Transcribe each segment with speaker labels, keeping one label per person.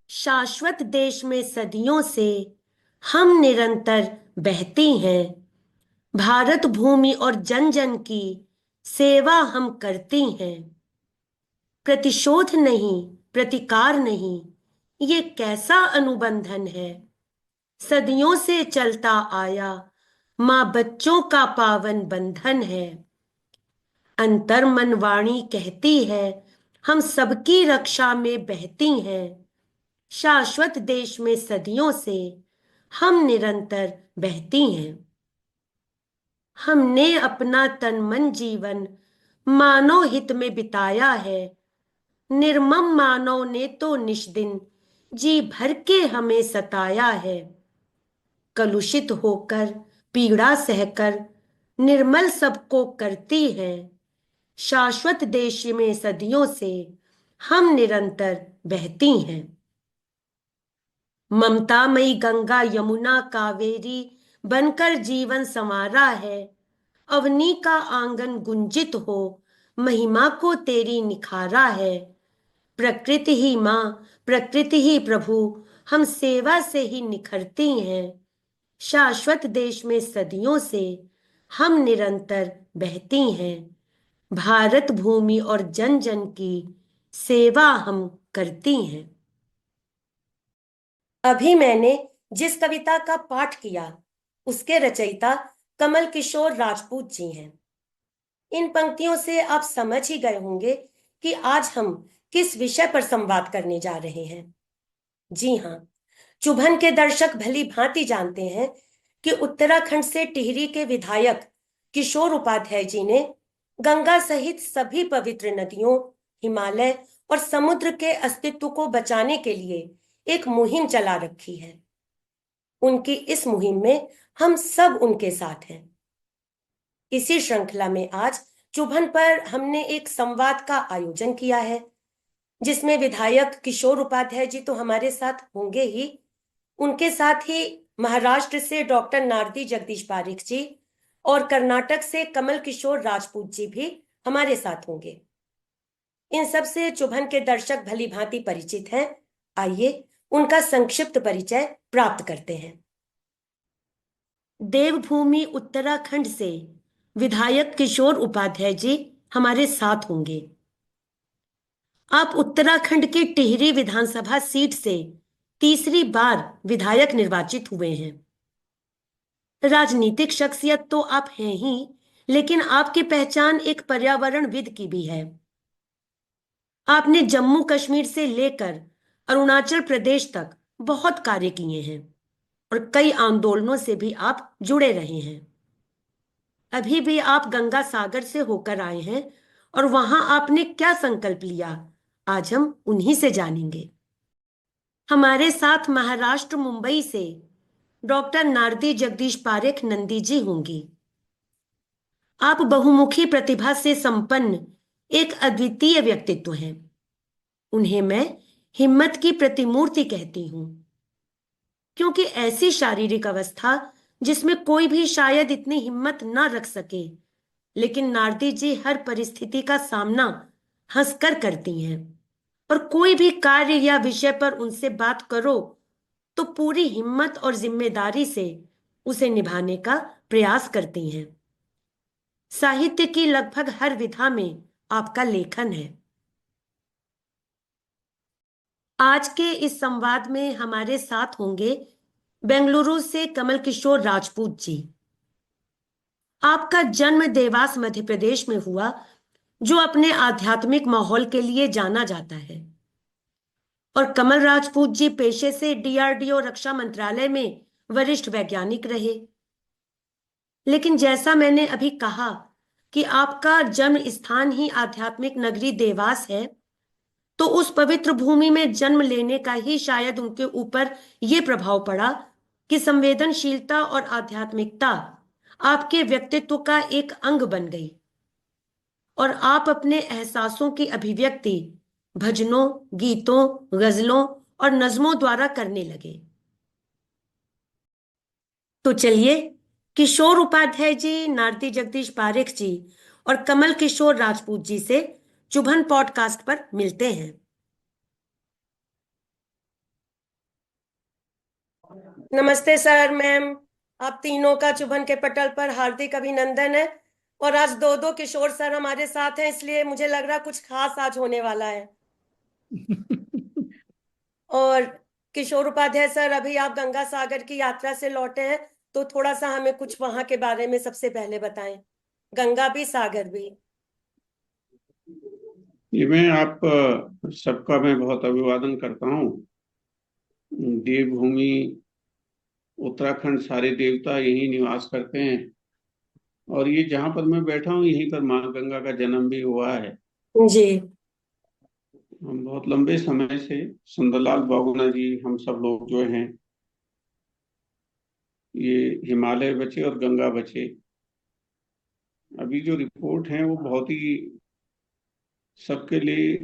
Speaker 1: शाश्वत देश में सदियों से हम निरंतर बहती हैं। भारत भूमि और जन जन की सेवा हम करती हैं। प्रतिशोध नहीं, प्रतिकार नहीं, ये कैसा अनुबंधन है। सदियों से चलता आया माँ बच्चों का पावन बंधन है। अंतर मन वाणी कहती है, हम सबकी रक्षा में बहती हैं। शाश्वत देश में सदियों से हम निरंतर बहती हैं। हमने अपना तन मन जीवन मानव हित में बिताया है। निर्मम मानव ने तो निष्दिन जी भर के हमें सताया है। कलुषित होकर, पीड़ा सहकर, निर्मल सबको करती है। शाश्वत देश में सदियों से हम निरंतर बहती हैं। ममतामयी गंगा यमुना कावेरी बनकर जीवन संवारा है। अवनी का आंगन गुंजित हो, महिमा को तेरी निखारा है। प्रकृति ही माँ, प्रकृति ही प्रभु, हम सेवा से ही निखरती हैं। शाश्वत देश में सदियों से हम निरंतर बहती हैं। भारत भूमि और जन जन की सेवा हम करती हैं। अभी मैंने जिस कविता का पाठ किया उसके रचयिता कमल किशोर राजपूत जी हैं। इन पंक्तियों से आप समझ ही गए होंगे कि आज हम किस विषय पर संवाद करने जा रहे हैं। जी हाँ, चुभन के दर्शक भली भांति जानते हैं कि उत्तराखंड से टिहरी के विधायक किशोर उपाध्याय जी ने गंगा सहित सभी पवित्र नदियों, हिमालय और समुद्र के अस्तित्व को बचाने के लिए एक मुहिम चला रखी है। उनकी इस मुहिम में हम सब उनके साथ हैं। इसी श्रृंखला में आज चुभन पर हमने एक संवाद का आयोजन किया है, जिसमें विधायक किशोर उपाध्याय जी तो हमारे साथ होंगे ही, उनके साथ ही महाराष्ट्र से डॉक्टर नारदी जगदीश पारिक जी और कर्नाटक से कमल किशोर राजपूत जी भी हमारे साथ होंगे। इन सब से चुभन के दर्शक भली भांति परिचित हैं। आइए उनका संक्षिप्त परिचय प्राप्त करते हैं। देवभूमि उत्तराखंड से विधायक किशोर उपाध्याय जी हमारे साथ होंगे। आप उत्तराखंड की टिहरी विधानसभा सीट से तीसरी बार विधायक निर्वाचित हुए हैं। राजनीतिक शख्सियत तो आप हैं ही, लेकिन आपकी पहचान एक पर्यावरणविद की भी है। आपने जम्मू कश्मीर से लेकर अरुणाचल प्रदेश तक बहुत कार्य किए हैं और कई आंदोलनों से भी आप जुड़े रहे हैं। अभी भी आप गंगा सागर से होकर आए हैं और वहां आपने क्या संकल्प लिया, आज हम उन्हीं से जानेंगे। हमारे साथ महाराष्ट्र मुंबई से डॉक्टर नारदी जगदीश पारेख नंदी जी होंगी। आप बहुमुखी प्रतिभा से संपन्न एक अद्वितीय व्यक्तित्व हैं। उन्हें मैं हिम्मत की प्रतिमूर्ति कहती हूं, क्योंकि ऐसी शारीरिक अवस्था जिसमें कोई भी शायद इतनी हिम्मत ना रख सके, लेकिन नारदी जी हर परिस्थिति का सामना हंसकर करती हैं और कोई भी कार्य या विषय पर उनसे बात करो तो पूरी हिम्मत और जिम्मेदारी से उसे निभाने का प्रयास करती हैं। साहित्य की लगभग हर विधा में आपका लेखन है। आज के इस संवाद में हमारे साथ होंगे बेंगलुरु से कमल किशोर राजपूत जी। आपका जन्म देवास मध्य प्रदेश में हुआ, जो अपने आध्यात्मिक माहौल के लिए जाना जाता है। और कमल राजपूत जी पेशे से डीआरडीओ रक्षा मंत्रालय में वरिष्ठ वैज्ञानिक रहे। लेकिन जैसा मैंने अभी कहा कि आपका जन्म स्थान ही आध्यात्मिक नगरी देवास है, तो उस पवित्र भूमि में जन्म लेने का ही शायद उनके ऊपर यह प्रभाव पड़ा कि संवेदनशीलता और आध्यात्मिकता आपके व्यक्तित्व का एक अंग बन गई और आप अपने एहसासों की अभिव्यक्ति भजनों, गीतों, गजलों और नज्मों द्वारा करने लगे। तो चलिए किशोर उपाध्याय जी, नारदी जगदीश पारेख जी और कमल किशोर राजपूत जी से चुभन पॉडकास्ट पर मिलते हैं। नमस्ते सर, मैम। आप तीनों का चुभन के पटल पर हार्दिक अभिनंदन है। और आज दो दो किशोर सर हमारे साथ हैं, इसलिए मुझे लग रहा कुछ खास आज होने वाला है। और किशोर उपाध्याय सर, अभी आप गंगा सागर की यात्रा से लौटे हैं, तो थोड़ा सा हमें कुछ वहां के बारे में सबसे पहले बताएं। गंगा भी सागर भी।
Speaker 2: ये मैं आप सबका मैं बहुत अभिवादन करता हूँ। देवभूमि उत्तराखंड, सारे देवता यहीं निवास करते हैं। और ये जहाँ पर मैं बैठा हूँ यहीं पर माँ गंगा का जन्म भी हुआ है।
Speaker 1: जी।
Speaker 2: हम बहुत लंबे समय से सुंदरलाल बहुगुणा जी, हम सब लोग जो हैं, ये हिमालय बचे और गंगा बचे। अभी जो रिपोर्ट है वो बहुत ही सबके लिए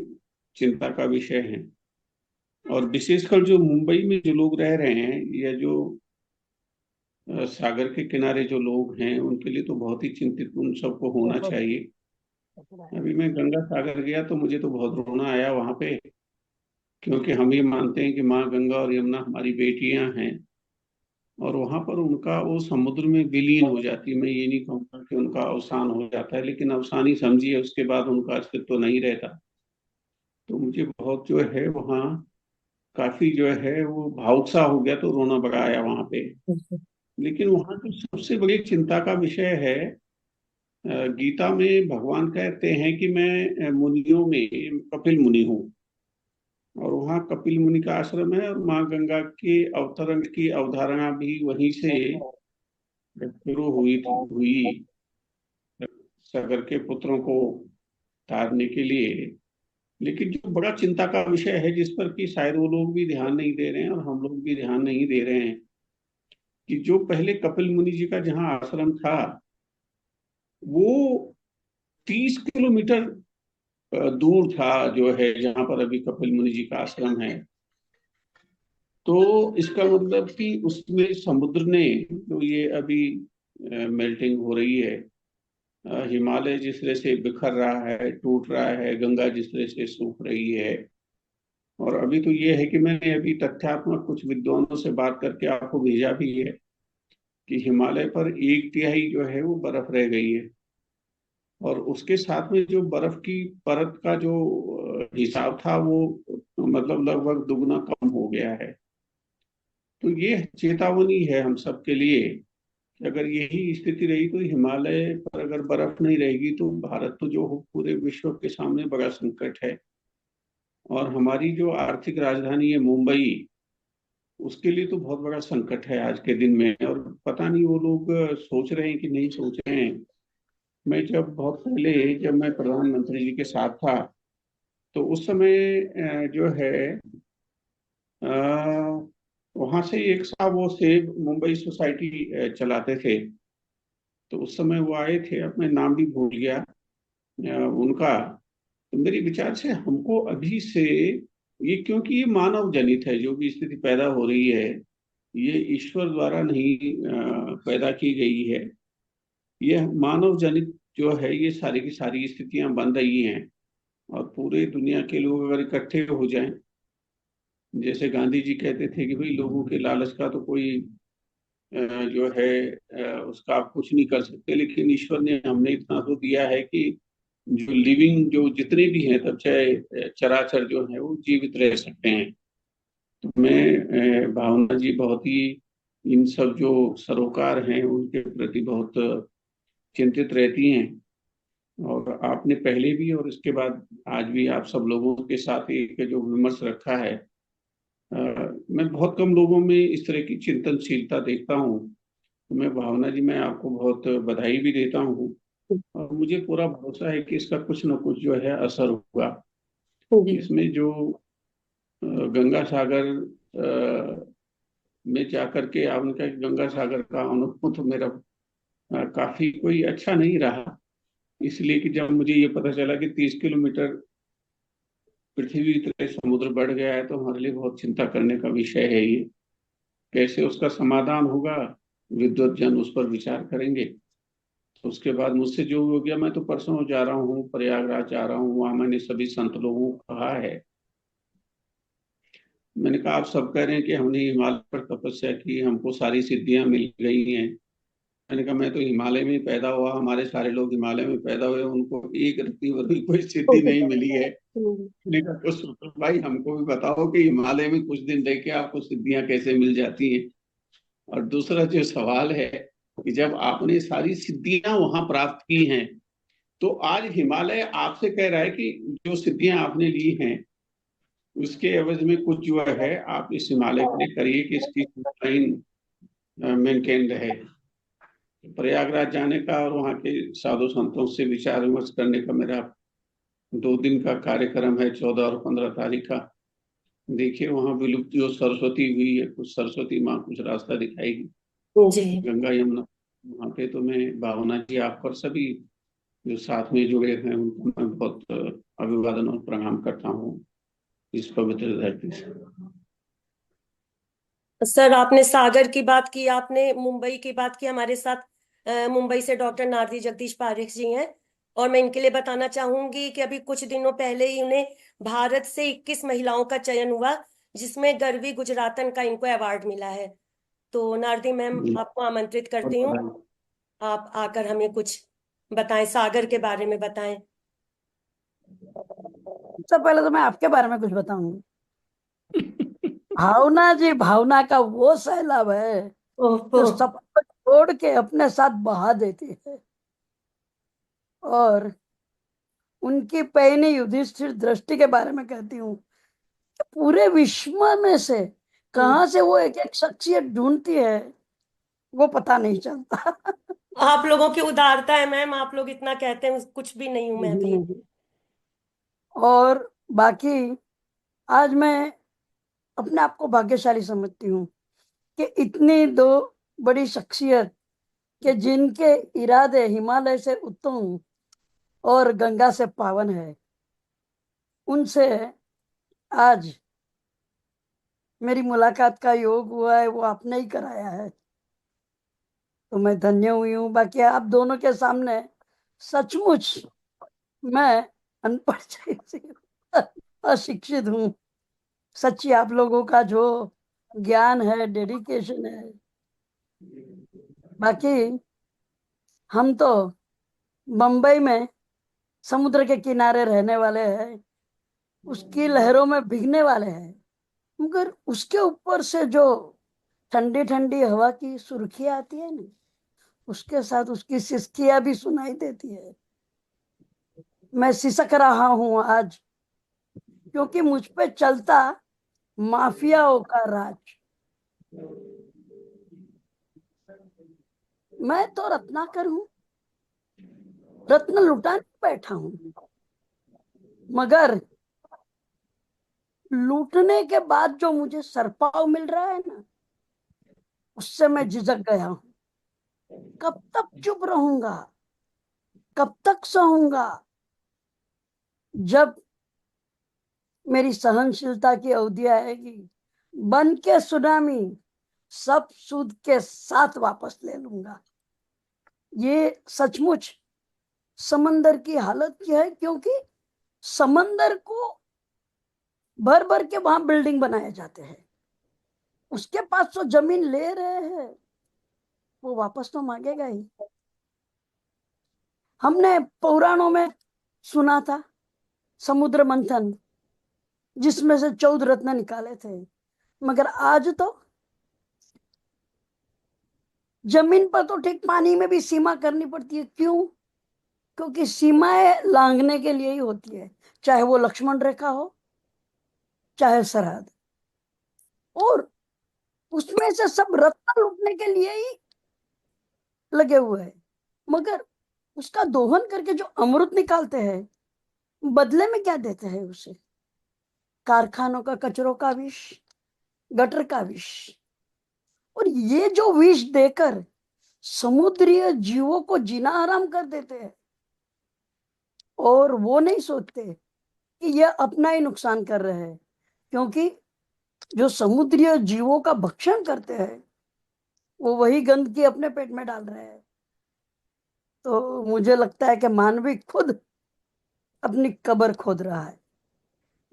Speaker 2: चिंता का विषय है। और विशेषकर जो मुंबई में जो लोग रह रहे हैं या जो सागर के किनारे जो लोग हैं उनके लिए तो बहुत ही चिंतित उन सबको होना चाहिए। अभी मैं गंगा सागर गया तो मुझे तो बहुत रोना आया वहां पे, क्योंकि हम ये मानते हैं कि माँ गंगा और यमुना हमारी बेटियां हैं। और वहां पर उनका वो समुद्र में विलीन हो जाती, मैं ये नहीं कहूँगा कि उनका अवसान हो जाता है, लेकिन अवसान ही समझिए, उसके बाद उनका अस्तित्व तो नहीं रहता। तो मुझे बहुत जो है वहाँ काफी जो है वो भावुक सा हो गया, तो रोना बड़ा आया वहां पे। लेकिन वहाँ जो सबसे बड़ी चिंता का विषय है, गीता में भगवान कहते हैं कि मैं मुनियों में कपिल मुनि हूँ। और वहाँ कपिल मुनि का आश्रम है, और माँ गंगा के अवतरण की अवधारणा भी वहीं से शुरू हुई सागर के पुत्रों को तारने के लिए। लेकिन जो बड़ा चिंता का विषय है, जिस पर कि शायद वो लोग भी ध्यान नहीं दे रहे हैं और हम लोग भी ध्यान नहीं दे रहे हैं, कि जो पहले कपिल मुनि जी का जहाँ आश्रम था, वो 30 किलोमीटर दूर था, जो है जहाँ पर अभी कपिल मुनि जी का आश्रम है। तो इसका मतलब कि उसमें समुद्र ने, जो ये अभी मेल्टिंग हो रही है, हिमालय जिस तरह से बिखर रहा है, टूट रहा है, गंगा जिस तरह से सूख रही है। और अभी तो ये है कि मैंने अभी तथ्यात्मक कुछ विद्वानों से बात करके आपको भेजा भी है कि हिमालय पर 1/3 जो है वो बर्फ रह गई है। और उसके साथ में जो बर्फ की परत का जो हिसाब था, वो मतलब लगभग दुगना कम हो गया है। तो ये चेतावनी है हम सब के लिए कि अगर यही स्थिति रही तो हिमालय पर अगर बर्फ नहीं रहेगी तो भारत तो जो हो पूरे विश्व के सामने बड़ा संकट है। और हमारी जो आर्थिक राजधानी है मुंबई, उसके लिए तो बहुत बड़ा संकट है आज के दिन में। और पता नहीं वो लोग सोच रहे हैं कि नहीं सोच रहे हैं। मैं जब बहुत पहले, जब मैं प्रधानमंत्री जी के साथ था, तो उस समय जो है वहां से एक साहब वो सेव मुंबई सोसाइटी चलाते थे। तो उस समय वो आए थे, अब मैं नाम भी भूल गया उनका। तो मेरे विचार से हमको अभी से, ये क्योंकि ये मानव जनित है, जो भी स्थिति पैदा हो रही है, ये ईश्वर द्वारा नहीं पैदा की गई है। ये मानव जनित जो है, ये सारी की सारी स्थितियां बन रही हैं। और पूरे दुनिया के लोग अगर इकट्ठे हो जाएं, जैसे गांधी जी कहते थे कि भाई लोगों के लालच का तो कोई जो है उसका आप कुछ नहीं कर सकते, लेकिन ईश्वर ने हमने इतना तो दिया है कि जो लिविंग जो जितने भी हैं, तब चाहे चराचर जो है वो जीवित रह सकते हैं। तो मैं भावना जी बहुत ही इन सब जो सरोकार हैं उनके प्रति बहुत चिंतित रहती हैं। और आपने पहले भी और इसके बाद आज भी आप सब लोगों के साथ एक जो विमर्श रखा है, मैं बहुत कम लोगों में इस तरह की चिंतनशीलता देखता हूँ। तो मैं भावना जी, मैं आपको बहुत बधाई भी देता हूँ। और मुझे पूरा भरोसा है कि इसका कुछ न कुछ जो है असर होगा।
Speaker 1: जी।
Speaker 2: इसमें जो गंगा सागर में जाकर के आपने कहा कि गंगा सागर का अनुभव तो मेरा काफी कोई अच्छा नहीं रहा। इसलिए कि जब मुझे ये पता चला कि 30 किलोमीटर पृथ्वी की तरह समुद्र बढ़ गया है, तो हमारे लिए बहुत चिंता करने का विषय है ये। कैसे उसका समाधान होगा, विद्वत जन उस पर विचार करेंगे। तो उसके बाद मुझसे जो हो गया, मैं तो परसों जा रहा हूँ, प्रयागराज जा रहा हूँ, वहां मैंने सभी संत लोगों को कहा है मैंने कहा आप सब कह रहे हैं कि हमने हिमालय पर तपस्या की, हमको सारी सिद्धियां मिल गई हैं। मैंने कहा मैं तो हिमालय में ही पैदा हुआ, हमारे सारे लोग हिमालय में पैदा हुए, उनको एक रत्ती भर भी कोई सिद्धि नहीं मिली है। मैंने कहा कुछ तो भाई हमको भी बताओ कि हिमालय में कुछ दिन रह के आपको सिद्धियां कैसे मिल जाती हैं। और दूसरा जो सवाल है कि जब आपने सारी सिद्धियां वहां प्राप्त की हैं, तो आज हिमालय आपसे कह रहा है कि जो सिद्धियां आपने ली हैं उसके एवज में कुछ जो है आप इस हिमालय के लिए करिए कि इसकी लाइन मेंटेन रहे। प्रयागराज जाने का और वहाँ के साधु संतों से विचार विमर्श करने का मेरा 2 दिन का कार्यक्रम है, 14 और 15 तारीख का। देखिए वहाँ विलुप्त जो सरस्वती हुई है, कुछ सरस्वती माँ कुछ रास्ता दिखाएगी,
Speaker 1: जी
Speaker 2: गंगा यमुना वहाँ पे। तो मैं भावना जी आप पर सभी जो साथ में जुड़े हैं उनको मैं बहुत अभिवादन और प्रणाम करता हूँ इस पवित्र धरती से।
Speaker 1: सर, आपने सागर की बात की, आपने मुंबई की बात की। हमारे साथ मुंबई से डॉक्टर नारदी जगदीश पारिक जी हैं। और मैं इनके लिए बताना चाहूंगी कि अभी कुछ दिनों पहले ही उन्हें भारत से 21 महिलाओं का चयन हुआ, जिसमें गरवी गुजरातन का इनको अवार्ड मिला है। तो नारदी मैम, आपको आमंत्रित
Speaker 2: और
Speaker 1: करती हूँ,
Speaker 2: बधाई।
Speaker 1: आप आकर हमें कुछ बताएं, सागर के बारे में बताएं।
Speaker 3: सबसे पहले तो मैं आपके बारे में कुछ बताऊंगी। भावना जी, भावना का वो सैलाब है
Speaker 1: ओहो।
Speaker 3: जो सब कुछ छोड़ के अपने साथ बहा देती है। और उनकी पहली युधिष्ठिर दृष्टि के बारे में कहती हूँ कि पूरे विश्व में से कहाँ से वो एक एक शख्सियत ढूंढती है वो पता नहीं चलता।
Speaker 1: आप लोगों की उदारता है मैम, आप लोग इतना कहते हैं, कुछ भी नहीं हूं मैं भी।
Speaker 3: नहीं। और बाकी आज मैं अपने आप को भाग्यशाली समझती हूँ कि इतनी दो बड़ी शख्सियत कि जिनके इरादे हिमालय से उत्तम और गंगा से पावन है, उनसे आज मेरी मुलाकात का योग हुआ है, वो आपने ही कराया है। तो मैं धन्य हुई हूँ। बाकी आप दोनों के सामने सचमुच मैं अनपढ़ जैसी हूँ, अशिक्षित हूँ। सच्ची आप लोगों का जो ज्ञान है, डेडिकेशन है। बाकी हम तो बंबई में समुद्र के किनारे रहने वाले हैं, उसकी लहरों में भीगने वाले हैं, मगर उसके ऊपर से जो ठंडी ठंडी हवा की सुर्खी आती है ना, उसके साथ उसकी सिसकियां भी सुनाई देती है। मैं सिसक रहा हूं आज, क्योंकि मुझ पे चलता माफियाओं का राज। मैं तो रत्नाकर हूं, रत्न लुटाने बैठा हूं, मगर लूटने के बाद जो मुझे सरपाव मिल रहा है ना, उससे मैं झिझक गया हूं। कब तक चुप रहूंगा, कब तक सहूंगा? जब मेरी सहनशीलता की अवधि आएगी, बन के सुनामी सब सूद के साथ वापस ले लूंगा। ये सचमुच समंदर की हालत क्या है, क्योंकि समंदर को भर भर के वहां बिल्डिंग बनाए जाते हैं। उसके पास जो जमीन ले रहे हैं वो वापस तो मांगेगा ही। हमने पुराणों में सुना था समुद्र मंथन, जिसमें से 14 रत्न निकाले थे, मगर आज तो जमीन पर तो ठीक पानी में भी सीमा करनी पड़ती है। क्यों? क्योंकि सीमाएं लांघने के लिए ही होती है, चाहे वो लक्ष्मण रेखा हो, चाहे सरहद। और उसमें से सब रत्न लूटने के लिए ही लगे हुए हैं, मगर उसका दोहन करके जो अमृत निकालते हैं, बदले में क्या देते हैं उसे? कारखानों का कचरों का विष, गटर का विष। और ये जो विष देकर समुद्रीय जीवों को जीना आराम कर देते हैं, और वो नहीं सोचते कि ये अपना ही नुकसान कर रहे हैं, क्योंकि जो समुद्रीय जीवों का भक्षण करते हैं वो वही गंदगी अपने पेट में डाल रहे हैं। तो मुझे लगता है कि मानवी खुद अपनी कब्र खोद रहा है।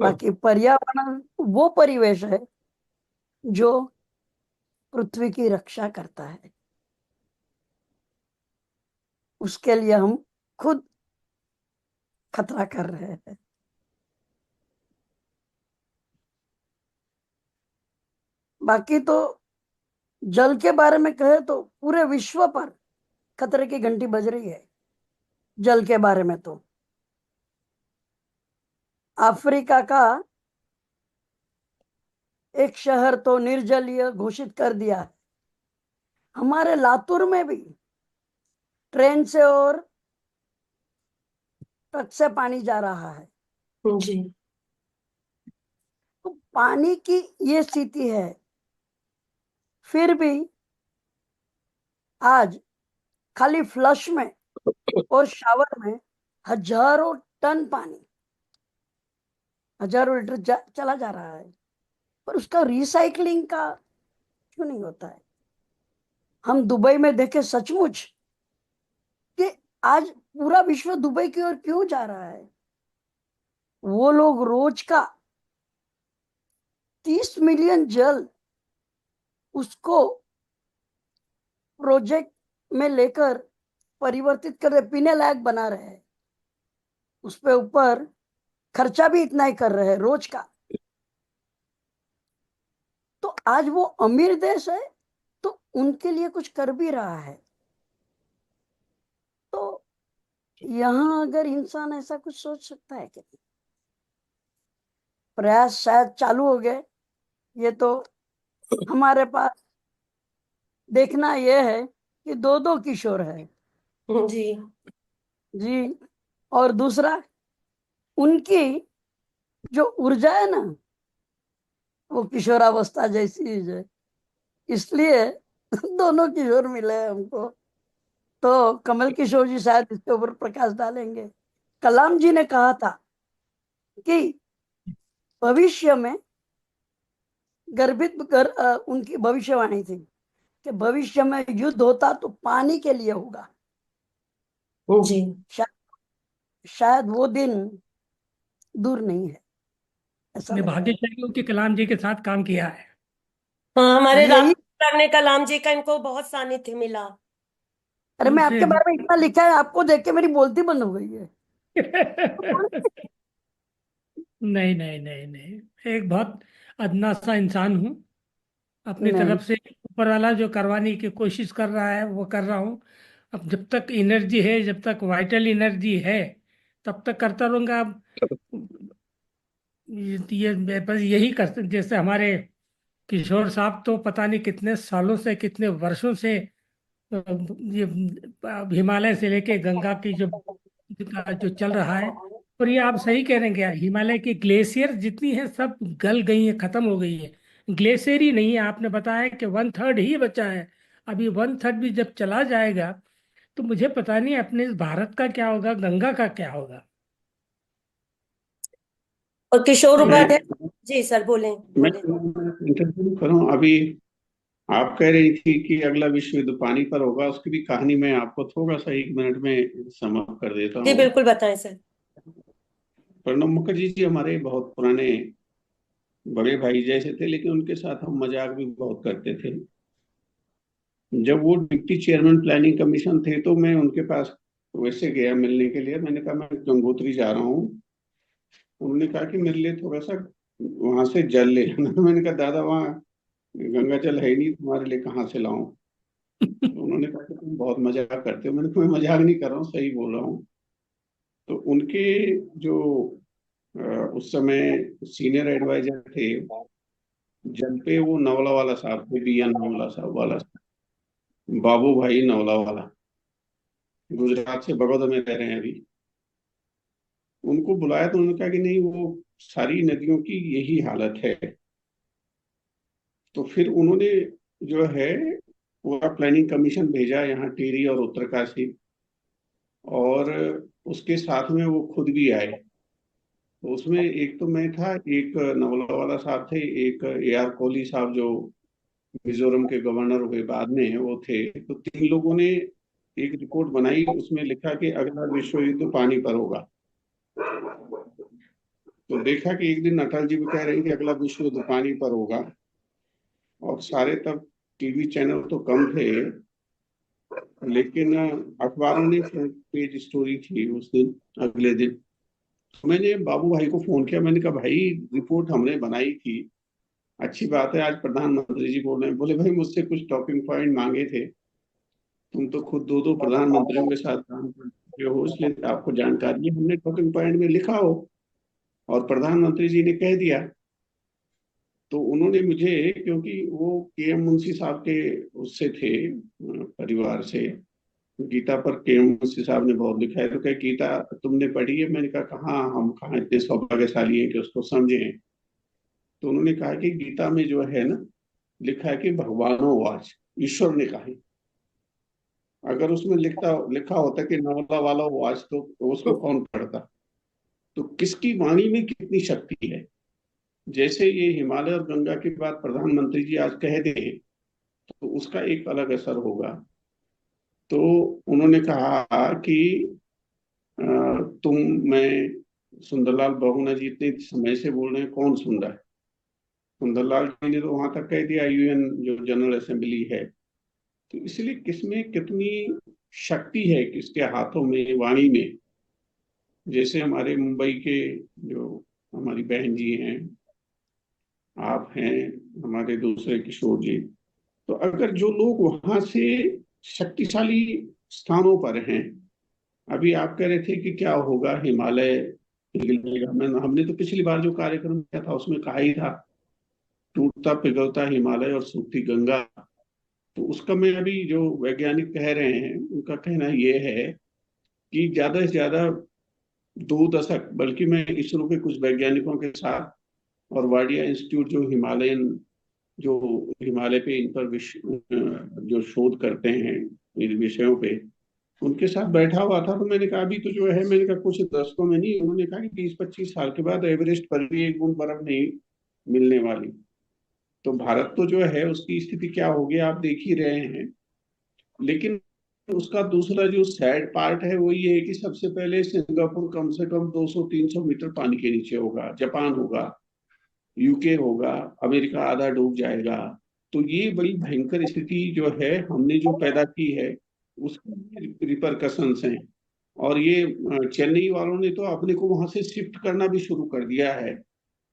Speaker 3: बाकी पर्यावरण वो परिवेश है जो पृथ्वी की रक्षा करता है, उसके लिए हम खुद खतरा कर रहे हैं। बाकी तो जल के बारे में कहे तो पूरे विश्व पर खतरे की घंटी बज रही है। जल के बारे में तो अफ्रीका का एक शहर तो निर्जलीय घोषित कर दिया है। हमारे लातूर में भी ट्रेन से और ट्रक से पानी जा रहा है।
Speaker 1: जी।
Speaker 3: तो पानी की ये स्थिति है, फिर भी आज खाली फ्लश में और शावर में हजारों टन पानी, हजारों लीटर चला जा रहा है, पर उसका रिसाइकलिंग का क्यों नहीं होता है? हम दुबई में देखे सचमुच कि आज पूरा विश्व दुबई की ओर क्यों जा रहा है। वो लोग रोज का 30 मिलियन जल उसको प्रोजेक्ट में लेकर परिवर्तित कर पीने लायक बना रहे हैं, उस पे ऊपर खर्चा भी इतना ही कर रहे हैं रोज का। तो आज वो अमीर देश है तो उनके लिए कुछ कर भी रहा है। तो यहां अगर इंसान ऐसा कुछ सोच सकता है कि प्रयास शायद चालू हो गए, ये तो हमारे पास देखना यह है कि दो दो किशोर है
Speaker 1: जी।
Speaker 3: जी, और दूसरा उनकी जो ऊर्जा है ना वो किशोरावस्था जैसी ही है, इसलिए दोनों किशोर मिले हैं हमको। तो कमल किशोर जी शायद इसके ऊपर प्रकाश डालेंगे। कलाम जी ने कहा था कि भविष्य में उनकी भविष्यवाणी थी कि भविष्य में युद्ध होता तो पानी के लिए होगा।
Speaker 1: जी।
Speaker 3: शायद वो दिन दूर नहीं है, ऐसा
Speaker 4: मैं
Speaker 3: लग रहा है।
Speaker 4: भाग्यशाली हूँ कि कलाम जी के साथ काम किया है।
Speaker 1: हाँ, हमारे
Speaker 3: यही,
Speaker 1: रामचंद्र ने कलाम जी का इनको बहुत सानिध्य मिला।
Speaker 3: अरे मैं
Speaker 4: उनसे
Speaker 3: आपके बारे में इतना लिखा है, आपको देख के मेरी बोलती बंद हो गई है।
Speaker 4: नहीं नहीं नहीं नहीं, एक बहुत अदना सा इंसान हूँ। अपनी
Speaker 3: नहीं,
Speaker 4: तरफ से ऊपर वाला जो करवाने की कोशिश कर रहा है वो कर रहा हूँ। अब जब तक एनर्जी है, जब तक वाइटल एनर्जी है, तब तक करता रहूंगा। अब ये बस यही कर, जैसे हमारे किशोर साहब तो पता नहीं कितने सालों से, कितने वर्षों से ये हिमालय से लेके गंगा की जो का जो चल रहा है। और ये आप सही कह रहे हैं, क्या हिमालय की ग्लेशियर जितनी है सब गल गई है, खत्म हो गई है। ग्लेशियर ही नहीं है, आपने बताया कि 1/3 ही बचा है। अभी 1/3 भी जब चला जाएगा तो मुझे पता नहीं अपने इस भारत का क्या होगा, गंगा का क्या होगा।
Speaker 1: और किशोर
Speaker 2: मैं
Speaker 1: उपाध्याय जी, सर बोलें
Speaker 2: मैं
Speaker 1: बोलें।
Speaker 2: इंटरव्यू करूं अभी। आप कह रही थी कि अगला विश्व युद्ध पानी पर होगा, उसकी भी कहानी मैं आपको थोड़ा सा 1 मिनट में समाप्त कर देता
Speaker 1: जी
Speaker 2: हूँ।
Speaker 1: बिल्कुल, बताएं सर।
Speaker 2: प्रणब मुखर्जी जी हमारे बहुत पुराने बड़े भाई जैसे थे, लेकिन उनके साथ हम मजाक भी बहुत करते थे। जब वो डिप्टी चेयरमैन प्लानिंग कमीशन थे तो मैं उनके पास वैसे गया मिलने के लिए। मैंने कहा मैं गंगोत्री जा रहा हूँ। उन्होंने कहा कि मेरे लिए थोड़ा सा वहां से जल ले आना। मैंने कहा दादा वहाँ गंगा जल है ही नहीं, तुम्हारे लिए कहाँ से लाऊं। तो उन्होंने कहा कि तुम बहुत मजाक करते हो। मैंने कहा मैं मजाक नहीं कर रहा हूँ, सही बोल रहा हूँ। तो उनके जो अ, उस समय सीनियर एडवाइजर थे जल पे, वो नवला वाला साहब थे, बी एन नवला साहब वाला, बाबू भाई नवला वाला, गुजरात से बड़ौदा में रह रहे हैं अभी। उनको बुलाया तो उन्होंने कहा कि नहीं, वो सारी नदियों की यही हालत है। तो फिर उन्होंने जो है पूरा प्लानिंग कमीशन भेजा यहाँ टिहरी और उत्तरकाशी, और उसके साथ में वो खुद भी आए। तो उसमें एक तो मैं था, एक नवला वाला साहब थे, एक ए आर कोहली साहब जो मिजोरम के गवर्नर हुए बाद में, वो थे। तो 3 लोगों ने एक रिपोर्ट बनाई, उसमें लिखा कि अगला विश्व युद्ध पानी पर होगा। तो देखा कि एक दिन अटल जी भी कह रहे हैं कि अगला विश्व युद्ध पानी पर होगा, और सारे तब टीवी चैनल तो कम थे, लेकिन अखबारों ने फ्रंट पेज स्टोरी थी उस दिन, अगले दिन। तो मैंने बाबू भाई को फोन किया, मैंने कहा भाई रिपोर्ट हमने बनाई थी, अच्छी बात है, आज प्रधानमंत्री जी बोल रहे हैं। बोले भाई मुझसे कुछ टॉकिंग पॉइंट मांगे थे, तुम तो खुद दो दो प्रधानमंत्रियों के साथ काम कर चुके हो, इसलिए आपको जानकारी है, हमने टॉकिंग पॉइंट में लिखा हो और प्रधानमंत्री जी ने कह दिया। तो उन्होंने मुझे, क्योंकि वो के एम मुंशी साहब के उससे थे, परिवार से, गीता पर के एम मुंशी साहब ने बहुत लिखा है, तो कहे गीता तुमने पढ़ी है? मैंने कहा कहाँ, हम कहाँ इतने सौभाग्यशाली हैं कि उसको समझें। तो उन्होंने कहा कि गीता में जो है ना, लिखा है कि भगवानो वाच, ईश्वर ने कहा है। अगर उसमें लिखा होता कि नवला वाला वाच, तो उसको कौन पढ़ता? तो किसकी वाणी में कितनी शक्ति है। जैसे ये हिमालय और गंगा की बात प्रधानमंत्री जी आज कह दे, तो उसका एक अलग असर होगा। तो उन्होंने कहा कि अ, तुम, मैं, सुंदरलाल बहुगुणा जी इतने समय से बोल रहे हैं, कौन सुन रहा है? सुंदरलाल जी ने तो वहां तक कह दिया, यूएन जो जनरल असेंबली है। तो इसलिए किसमें कितनी शक्ति है, किसके हाथों में, वाणी में। जैसे हमारे मुंबई के जो हमारी बहन जी हैं, आप हैं, हमारे दूसरे किशोर जी, तो अगर जो लोग वहां से शक्तिशाली स्थानों पर हैं, अभी आप कह रहे थे कि क्या होगा, हिमालय पिघलेगा। हमने तो पिछली बार जो कार्यक्रम किया था उसमें कहा ही था, टूटता पिघलता हिमालय और सूखती गंगा। तो उसका मैं, अभी जो वैज्ञानिक कह रहे हैं उनका कहना यह है कि ज्यादा से ज्यादा 2 दशक, बल्कि मैं इसरो के कुछ वैज्ञानिकों के साथ और वाडिया इंस्टीट्यूट जो हिमालयन, जो हिमालय पे इन पर जो शोध करते हैं इन विषयों पे, उनके साथ बैठा हुआ था। तो मैंने कहा अभी तो जो है, मैंने कहा कुछ दशकों में नहीं, उन्होंने कहा कि 20-25 साल के बाद एवरेस्ट पर भी एक बूंद बर्फ नहीं मिलने वाली। तो भारत तो जो है उसकी स्थिति क्या होगी आप देख ही रहे हैं। लेकिन उसका दूसरा जो सैड पार्ट है वो ये है कि सबसे पहले सिंगापुर कम से कम 200-300 मीटर पानी के नीचे होगा, जापान होगा, यूके होगा, अमेरिका आधा डूब जाएगा। तो ये बड़ी भयंकर स्थिति जो है हमने जो पैदा की है, उसकी रिपरकशंस हैं। और ये चेन्नई वालों ने तो अपने को वहां से शिफ्ट करना भी शुरू कर दिया है।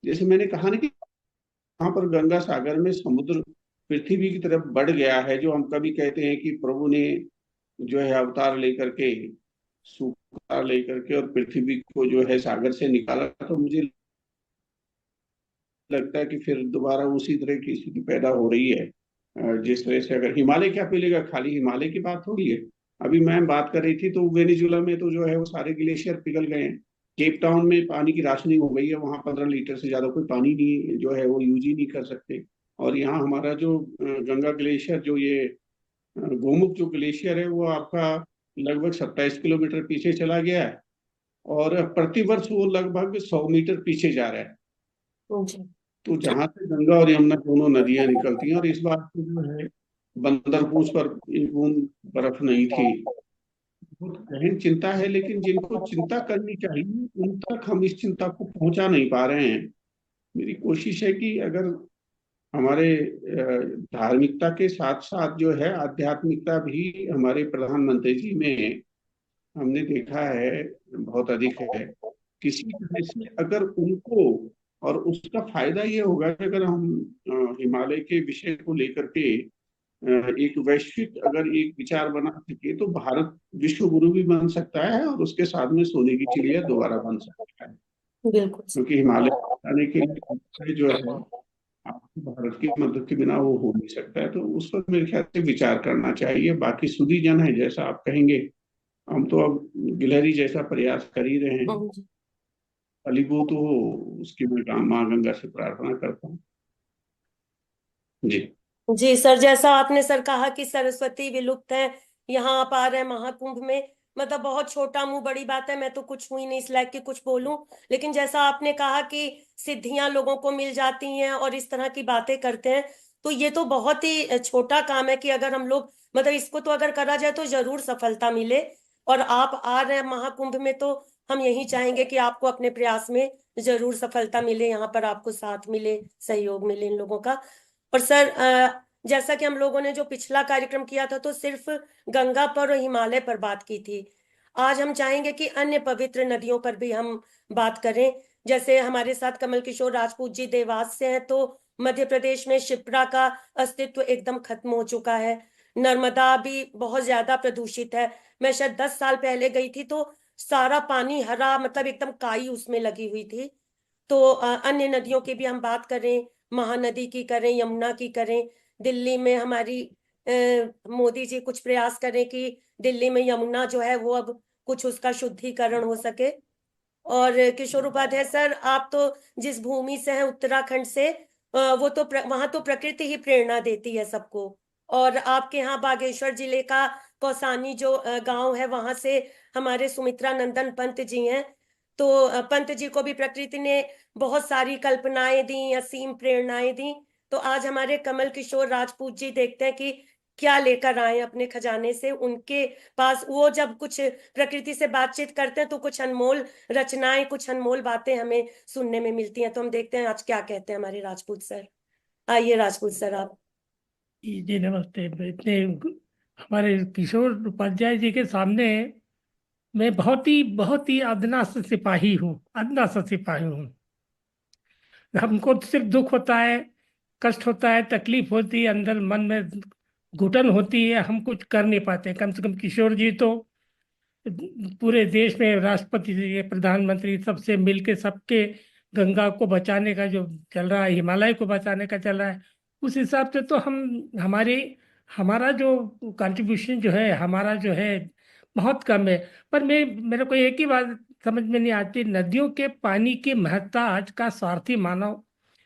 Speaker 2: जैसे मैंने कहा ना कि वहां पर गंगा सागर में समुद्र पृथ्वी की तरफ बढ़ गया है, जो हम कभी कहते हैं कि प्रभु ने जो है अवतार लेकर के, सूखा लेकर के और पृथ्वी को जो है सागर से निकाला, तो मुझे लगता है कि फिर दोबारा उसी तरह की स्थिति पैदा हो रही है। जिस तरह से, अगर हिमालय क्या पिघलेगा, खाली हिमालय की बात हो रही है। अभी मैम बात कर रही थी तो वेनेजुला में तो जो है वो सारे ग्लेशियर पिघल गए हैं। केप टाउन में पानी की राशनिंग हो गई है, वहां 15 लीटर से ज्यादा कोई पानी नहीं जो है वो यूज ही नहीं कर सकते। और यहाँ हमारा जो गंगा ग्लेशियर, जो ये गोमुख जो ग्लेशियर है, वो आपका लगभग 27 किलोमीटर पीछे चला गया है, और प्रतिवर्ष वो लगभग 100 मीटर पीछे जा रहा है।
Speaker 1: जी।
Speaker 2: तो जहां से गंगा और यमुना दोनों नदियां निकलती हैं, और इस बार तो जो है बंदरपूछ पर एक बूंद बर्फ नहीं थी। बहुत गहन चिंता है, लेकिन जिनको चिंता करनी चाहिए उन तक हम इस चिंता को पहुंचा नहीं पा रहे हैं। मेरी कोशिश है कि अगर हमारे धार्मिकता के साथ साथ जो है आध्यात्मिकता भी हमारे प्रधानमंत्री जी में हमने देखा है बहुत अधिक है। किसी तरह से अगर उनको, और उसका फायदा ये होगा कि अगर हम हिमालय के विषय को लेकर के एक वैश्विक अगर एक विचार बना सके, तो भारत विश्व गुरु भी बन सकता है, और उसके साथ में सोने की चिड़िया दोबारा बन सकता है।
Speaker 1: बिल्कुल।
Speaker 2: क्योंकि हिमालय आने के लिए जो है, आपको भारत की मदद के बिना वो हो नहीं सकता है। तो उस पर मेरे ख्याल से विचार करना चाहिए। बाकी सुधी जन है, जैसा आप कहेंगे, हम तो अब गिलहरी जैसा प्रयास कर ही रहे हैं।
Speaker 1: जी।
Speaker 2: फलीभूत हो उसकी मैं माँ गंगा से प्रार्थना करता हूँ। जी।
Speaker 1: जी सर, जैसा आपने सर कहा कि सरस्वती विलुप्त है, यहाँ आप आ रहे हैं महाकुंभ में, मतलब बहुत छोटा मुंह बड़ी बात है, मैं तो कुछ हुई नहीं इस लायक कि कुछ बोलूं। लेकिन जैसा आपने कहा कि सिद्धियां लोगों को मिल जाती हैं और इस तरह की बातें करते हैं, तो ये तो बहुत ही छोटा काम है कि अगर हम लोग, मतलब इसको तो अगर करा जाए तो जरूर सफलता मिले। और आप आ रहे हैं महाकुंभ में, तो हम यही चाहेंगे कि आपको अपने प्रयास में जरूर सफलता मिले, यहाँ पर आपको साथ मिले, सहयोग मिले इन लोगों का। और सर, जैसा कि हम लोगों ने जो पिछला कार्यक्रम किया था तो सिर्फ गंगा पर और हिमालय पर बात की थी, आज हम चाहेंगे कि अन्य पवित्र नदियों पर भी हम बात करें। जैसे हमारे साथ कमल किशोर राजपूत जी देवास से हैं, तो मध्य प्रदेश में शिप्रा का अस्तित्व एकदम खत्म हो चुका है। नर्मदा भी बहुत ज्यादा प्रदूषित है। मैं शायद 10 साल पहले गई थी तो सारा पानी हरा, मतलब एकदम काई उसमें लगी हुई थी। तो अन्य नदियों की भी हम बात करें, महानदी की करें, यमुना की करें। दिल्ली में हमारी मोदी जी कुछ प्रयास करें कि दिल्ली में यमुना जो है वो अब कुछ उसका शुद्धिकरण हो सके। और किशोर उपाध्याय सर, आप तो जिस भूमि से हैं, उत्तराखंड से, वो तो वहां तो प्रकृति ही प्रेरणा देती है सबको। और आपके यहाँ बागेश्वर जिले का कौसानी जो गांव है, वहां से हमारे सुमित्रा नंदन पंत जी हैं। तो पंत जी को भी प्रकृति ने बहुत सारी कल्पनाएं दी, असीम प्रेरणाएं दी। तो आज हमारे कमल किशोर राजपूत जी देखते हैं कि क्या लेकर आए अपने खजाने से उनके पास। वो जब कुछ प्रकृति से बातचीत करते हैं तो कुछ अनमोल रचनाएं, कुछ अनमोल बातें हमें सुनने में मिलती हैं। तो हम देखते हैं आज क्या कहते हैं हमारे राजपूत सर। आइए राजपूत सर आप।
Speaker 4: जी नमस्ते। हमारे किशोर उपाध्याय जी के सामने मैं बहुत ही अदना सा सिपाही हूँ, अदना सा सिपाही हूँ। हमको तो सिर्फ दुख होता है, कष्ट होता है, तकलीफ होती है, अंदर मन में घुटन होती है, हम कुछ कर नहीं पाते। कम से कम किशोर जी तो पूरे देश में राष्ट्रपति जी, प्रधानमंत्री सबसे मिलके सबके गंगा को बचाने का जो चल रहा है, हिमालय को बचाने का चल रहा है, उस हिसाब से तो हम हमारे हमारा जो कंट्रीब्यूशन जो है, हमारा जो है बहुत कम है। पर मेरे को एक ही बात समझ में नहीं आती, नदियों के पानी की महत्ता आज का स्वार्थी मानव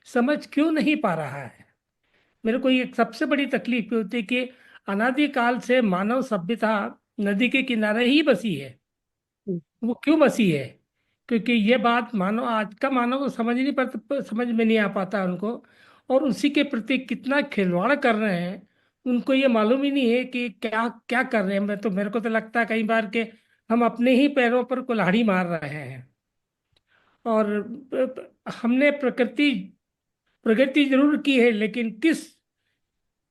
Speaker 4: समझ क्यों नहीं पा रहा है। मेरे को ये सबसे बड़ी तकलीफ ये होती है कि अनादिकाल से मानव सभ्यता नदी के किनारे ही बसी है। वो क्यों बसी है? क्योंकि ये बात मानव, आज का मानव को समझ में नहीं आ पाता उनको। और उसी के प्रति कितना खिलवाड़ कर रहे हैं उनको ये मालूम ही नहीं है कि क्या क्या कर रहे हैं। मेरे को तो लगता है कई बार कि हम अपने ही पैरों पर कुल्हाड़ी मार रहे हैं। और हमने प्रगति जरूर की है, लेकिन किस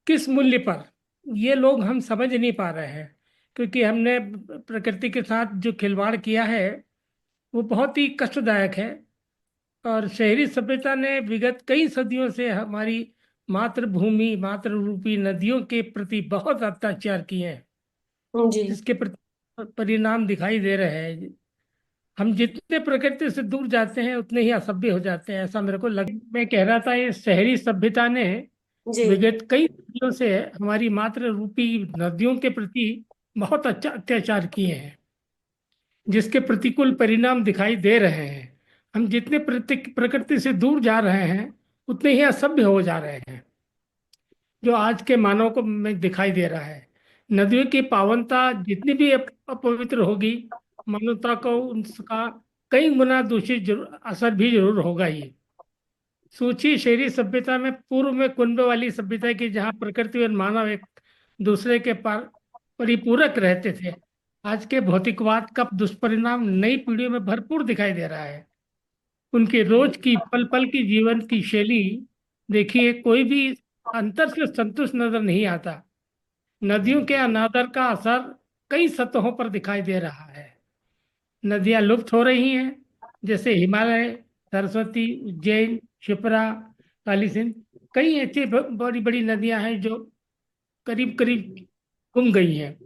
Speaker 4: किस मूल्य पर, ये लोग हम समझ नहीं पा रहे हैं। क्योंकि हमने प्रकृति के साथ जो खिलवाड़ किया है वो बहुत ही कष्टदायक है। और शहरी सभ्यता ने विगत कई सदियों से हमारी मातृभूमि, मातृ रूपी नदियों के प्रति बहुत अत्याचार किए हैं,
Speaker 1: जी
Speaker 4: जिसके प्रति परिणाम दिखाई दे रहे हैं। हम जितने प्रकृति से दूर जाते हैं उतने ही असभ्य हो जाते हैं, ऐसा मेरे को मैं कह रहा था, ये शहरी सभ्यता ने
Speaker 1: जी
Speaker 4: विगत कई सदियों से हमारी मातृ रूपी नदियों के प्रति बहुत अच्छा अत्याचार किए हैं, जिसके प्रतिकूल परिणाम दिखाई दे रहे हैं। हम जितने प्रकृति से दूर जा रहे हैं उतने ही असभ्य हो जा रहे हैं, जो आज के मानव को में दिखाई दे रहा है। नदियों की पावनता जितनी भी अपवित्र होगी, मानवता को उसका कई गुना दूषित असर भी जरूर होगा ही। सोचिए, शहरी सभ्यता में पूर्व में कुंभ वाली सभ्यता की, जहाँ प्रकृति और मानव एक दूसरे के पार परिपूरक रहते थे, आज के भौतिकवाद का दुष्परिणाम नई पीढ़ियों में भरपूर दिखाई दे रहा है। उनके रोज की पल पल की जीवन की शैली देखिए, कोई भी अंतर से संतुष्ट नजर नहीं आता। नदियों के अनादर का असर कई सतहों पर दिखाई दे रहा है। नदियां लुप्त हो रही हैं, जैसे हिमालय, सरस्वती, उज्जैन, क्षिप्रा, काली सिंध। कई ऐसी बड़ी बड़ी नदियां हैं जो करीब करीब गुम गई हैं।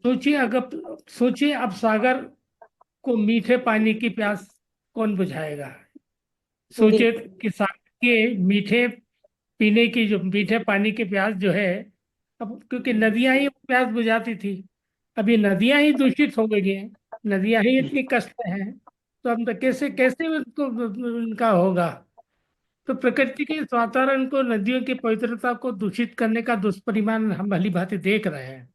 Speaker 4: सोचिए, अगर सोचिए अब सागर को मीठे पानी की प्यास कौन बुझाएगा। सोचिए
Speaker 1: बिल्कुल।
Speaker 4: कि सागर के मीठे पीने की, जो मीठे पानी की प्यास जो है, अब क्योंकि नदियां ही प्यास बुझाती थी, अभी नदियां ही दूषित हो गई हैं, नदियां ही इतनी कष्ट में हैं, तो हम तो कैसे कैसे उनको उनका होगा। तो प्रकृति के इस वातावरण को, नदियों की पवित्रता को दूषित करने का दुष्परिणाम हम भली भांति देख रहे हैं।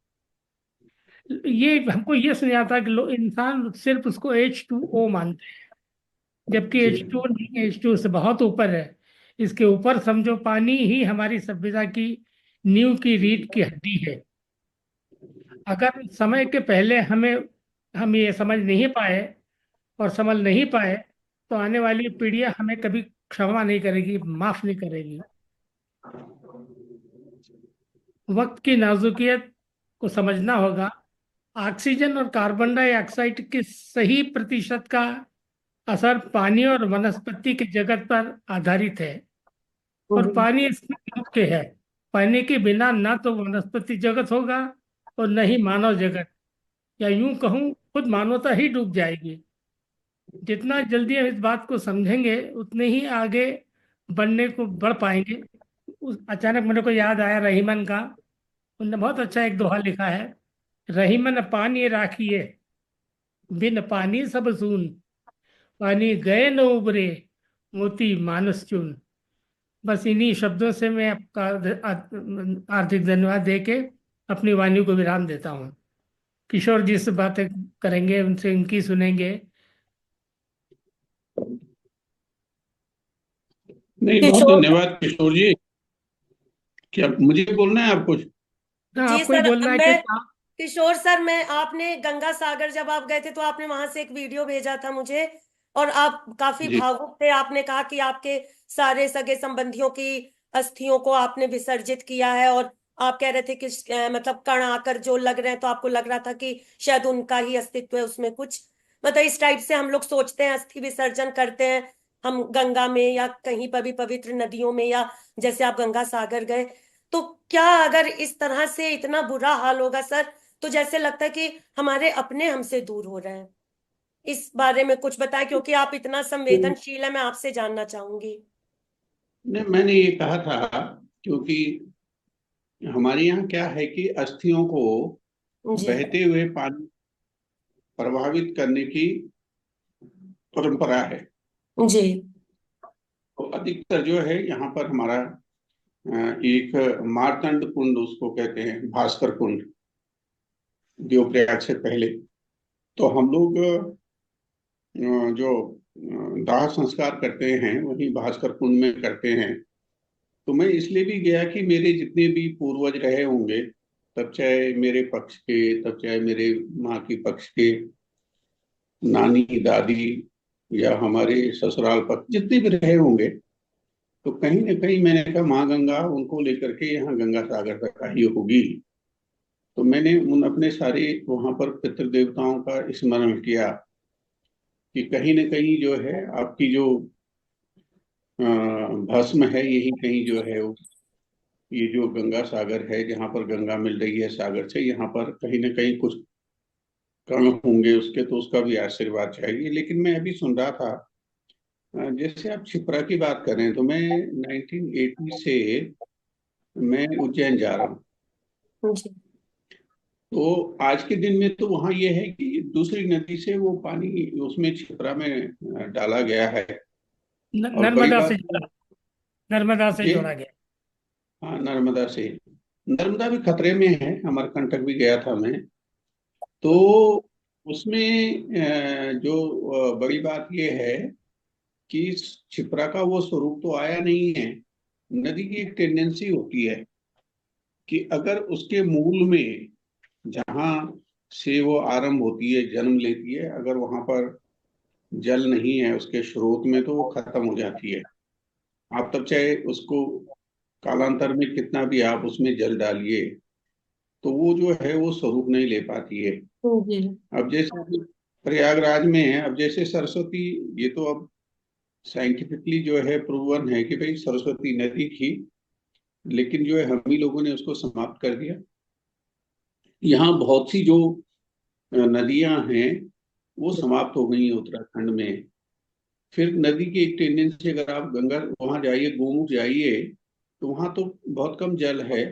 Speaker 4: ये हमको ये सुना जाता कि लोग, इंसान सिर्फ उसको H2O मानते हैं, जबकि
Speaker 2: जी
Speaker 4: H2 नहीं, H2 से बहुत ऊपर है। इसके ऊपर समझो, पानी ही हमारी सभ्यता की नींव की रीढ़ की हड्डी है। अगर समय के पहले हमें हम ये समझ नहीं पाए और समझ नहीं पाए, तो आने वाली पीढ़ियां हमें कभी क्षमा नहीं करेगी, माफ नहीं करेगी। वक्त की नाजुकियत को समझना होगा। ऑक्सीजन और कार्बन डाइऑक्साइड के सही प्रतिशत का असर पानी और वनस्पति के जगत पर आधारित है, और पानी इसमें मुख्य है। पानी के बिना ना तो वनस्पति जगत होगा और न ही मानव जगत, या यूं कहूं खुद मानवता ही डूब जाएगी। जितना जल्दी हम इस बात को समझेंगे उतने ही आगे बढ़ने को बढ़ पाएंगे। अचानक मेरे को याद आया रहीमन का। उनने बहुत अच्छा एक दोहा लिखा है, रहीमन पानी राखिए, बिन पानी सब सून, पानी गए न उबरे, मोती मानस चून। बस इन्हीं शब्दों से मैं आपका हार्दिक धन्यवाद देके अपनी वाणी को विराम देता हूँ। किशोर जी से बातें करेंगे, उनसे इनकी सुनेंगे।
Speaker 2: नहीं, बहुत
Speaker 1: किशोर,
Speaker 2: धन्यवाद किशोर जी। क्या मुझे बोलना है आप कुछ?
Speaker 4: हाँ,
Speaker 1: जी
Speaker 4: आपको ही
Speaker 1: सर,
Speaker 4: बोलना है कि
Speaker 1: मैं किशोर सर, मैं आपने गंगा सागर जब आप गए थे तो आपने वहां से एक वीडियो भेजा था मुझे, और आप काफी
Speaker 2: जी।
Speaker 1: भावुक थे। आपने कहा कि आपके सारे सगे संबंधियों की अस्थियों को आपने विसर्जित किया है, और आप कह रहे थे कि मतलब कण आकर जो लग रहे हैं, तो आपको लग रहा था कि शायद उनका ही अस्तित्व है उसमें कुछ। मतलब इस टाइप से हम लोग सोचते हैं, अस्थि विसर्जन करते हैं हम गंगा में या कहीं पर भी पवित्र नदियों में, या जैसे आप गंगा सागर गए। तो क्या अगर इस तरह से इतना बुरा हाल होगा सर, तो जैसे लगता है कि हमारे अपने हमसे दूर हो रहे हैं। इस बारे में कुछ बताएं, क्योंकि आप इतना संवेदनशील है, मैं आपसे जानना चाहूंगी।
Speaker 2: नहीं, मैंने ये कहा था क्योंकि हमारे यहाँ क्या है कि अस्थियों को
Speaker 1: जी।
Speaker 2: बहते हुए पानी प्रभावित करने की परंपरा है।
Speaker 1: जी।
Speaker 2: तो अधिकतर जो है यहाँ पर हमारा एक मार्तंड कुंड उसको कहते हैं, भास्कर कुंड, देवप्रयाग से पहले। तो हम लोग जो दाह संस्कार करते हैं वही भास्कर कुंड में करते हैं। तो मैं इसलिए भी गया कि मेरे जितने भी पूर्वज रहे होंगे, तब चाहे मेरे पक्ष के, तब चाहे मेरे माँ की पक्ष के, नानी दादी, या हमारे ससुराल पक्ष जितने भी रहे होंगे, तो कहीं ना कहीं मैंने कहा माँ गंगा उनको लेकर के यहाँ गंगा सागर तक आई होगी। तो मैंने उन अपने सारे वहां पर पितृ देवताओं का स्मरण किया कि कहीं न कहीं जो है आपकी जो भस्म है यही कहीं जो है वो, ये जो गंगा सागर है जहाँ पर गंगा मिल रही है सागर से, यहाँ पर कहीं ना कहीं कुछ कण होंगे उसके, तो उसका भी आशीर्वाद चाहिए। लेकिन मैं अभी सुन रहा था, जैसे आप छिपरा की बात कर रहे हैं, तो मैं 1980 से मैं उज्जैन जा रहा हूँ।
Speaker 1: जी।
Speaker 2: तो आज के दिन में तो वहाँ ये है कि दूसरी नदी से वो पानी उसमें छिपरा में डाला गया है। और बड़ी
Speaker 4: नर्मदा से
Speaker 2: बात
Speaker 4: जोड़ा, नर्मदा से
Speaker 2: ये,
Speaker 4: जोड़ा गया।
Speaker 2: हाँ, नर्मदा से। नर्मदा भी खतरे में है, अमरकंटक भी गया था मैं। तो उसमें जो बड़ी बात ये है कि छिपरा का वो स्वरूप तो आया नहीं है। नदी की एक टेंडेंसी होती है कि अगर उसके मूल में, जहाँ से वो आरंभ होती है, जन्म लेती है, अगर वहां पर जल नहीं है उसके स्रोत में, तो वो खत्म हो जाती है। आप तब चाहे उसको कालांतर में कितना भी आप उसमें जल डालिए, तो वो जो है वो स्वरूप नहीं ले पाती है।
Speaker 1: जी।
Speaker 2: अब जैसे अभी प्रयागराज में है, अब जैसे सरस्वती, ये तो अब साइंटिफिकली जो है प्रूवन है कि भाई सरस्वती नदी थी, लेकिन जो है हम ही लोगों ने उसको समाप्त कर दिया। यहाँ बहुत सी जो नदियां हैं वो समाप्त हो गई हैं उत्तराखंड में। फिर नदी की एक टेंडेंसी, अगर आप गंगा वहां जाइए, गोमुख जाइए, तो वहां तो बहुत कम जल है।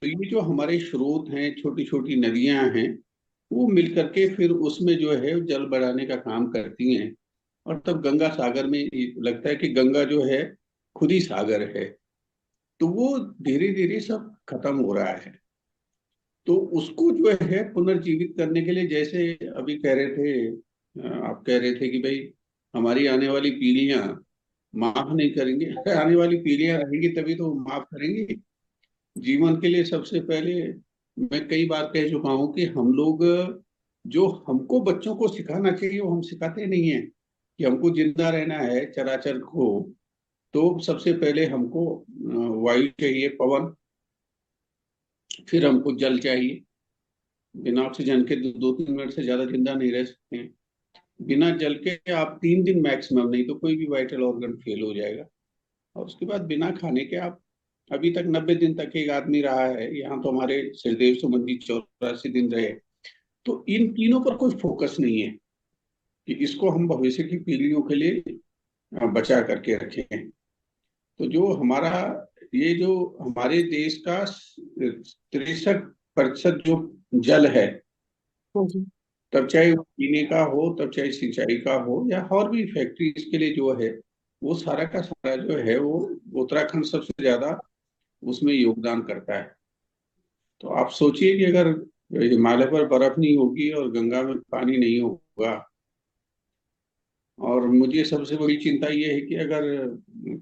Speaker 2: तो ये जो हमारे स्रोत हैं, छोटी छोटी नदियां हैं, वो मिल करके फिर उसमें जो है जल बढ़ाने का काम करती हैं। और तब गंगा सागर में ये लगता है कि गंगा जो है खुद ही सागर है। तो वो धीरे धीरे सब खत्म हो रहा है। तो उसको जो है पुनर्जीवित करने के लिए, जैसे अभी कह रहे थे, आप कह रहे थे कि भाई हमारी आने वाली पीढ़ियां माफ नहीं करेंगे। अरे आने वाली पीढ़ियां रहेंगी तभी तो माफ करेंगी। जीवन के लिए सबसे पहले मैं कई बार कह चुका हूं कि हम लोग जो हमको बच्चों को सिखाना चाहिए वो हम सिखाते नहीं है कि हमको जिंदा रहना है चराचर को। तो सबसे पहले हमको वायु चाहिए, पवन, फिर हमको जल चाहिए। बिना ऑक्सीजन के 2-3 मिनट से ज्यादा जिंदा नहीं रह सकते हैं। बिना जल के आप 3 दिन मैक्सिमम, नहीं तो कोई भी वाइटल ऑर्गन फेल हो जाएगा। और उसके बाद बिना खाने के आप, अभी तक 90 दिन तक एक आदमी रहा है यहाँ, तो हमारे श्रीदेव सुमन जी 84 दिन रहे। तो इन तीनों पर कोई फोकस नहीं है कि इसको हम भविष्य की पीढ़ियों के लिए बचा करके रखें। तो जो हमारा, ये जो हमारे देश का 63% जो जल है,
Speaker 1: जी
Speaker 2: तब चाहे वो पीने का हो, तब चाहे सिंचाई का हो, या और भी फैक्ट्रीज के लिए जो है, वो सारा का सारा जो है वो उत्तराखंड सबसे ज्यादा उसमें योगदान करता है। तो आप सोचिए कि अगर हिमालय पर बर्फ नहीं होगी और गंगा में पानी नहीं होगा, और मुझे सबसे बड़ी चिंता ये है कि अगर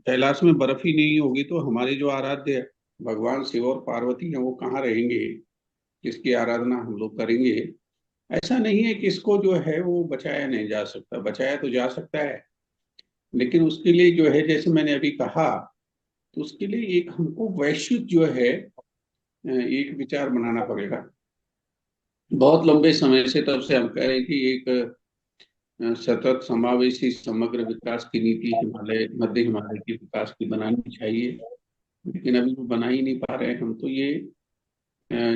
Speaker 2: कैलाश में बर्फ ही नहीं होगी तो हमारे जो आराध्य भगवान शिव और पार्वती हैं वो कहाँ रहेंगे, किसकी आराधना हम लोग करेंगे। ऐसा नहीं है कि इसको जो है वो बचाया नहीं जा सकता, बचाया तो जा सकता है, लेकिन उसके लिए जो है, जैसे मैंने अभी कहा, तो उसके लिए एक हमको वैश्विक जो है एक विचार बनाना पड़ेगा। बहुत लंबे समय से तब से हम कह रहे हैं कि एक सतत समावेशी समग्र विकास की नीति हिमालय, मध्य हिमालय की विकास की बनानी चाहिए, लेकिन अभी वो बना ही नहीं पा रहे हैं हम। तो ये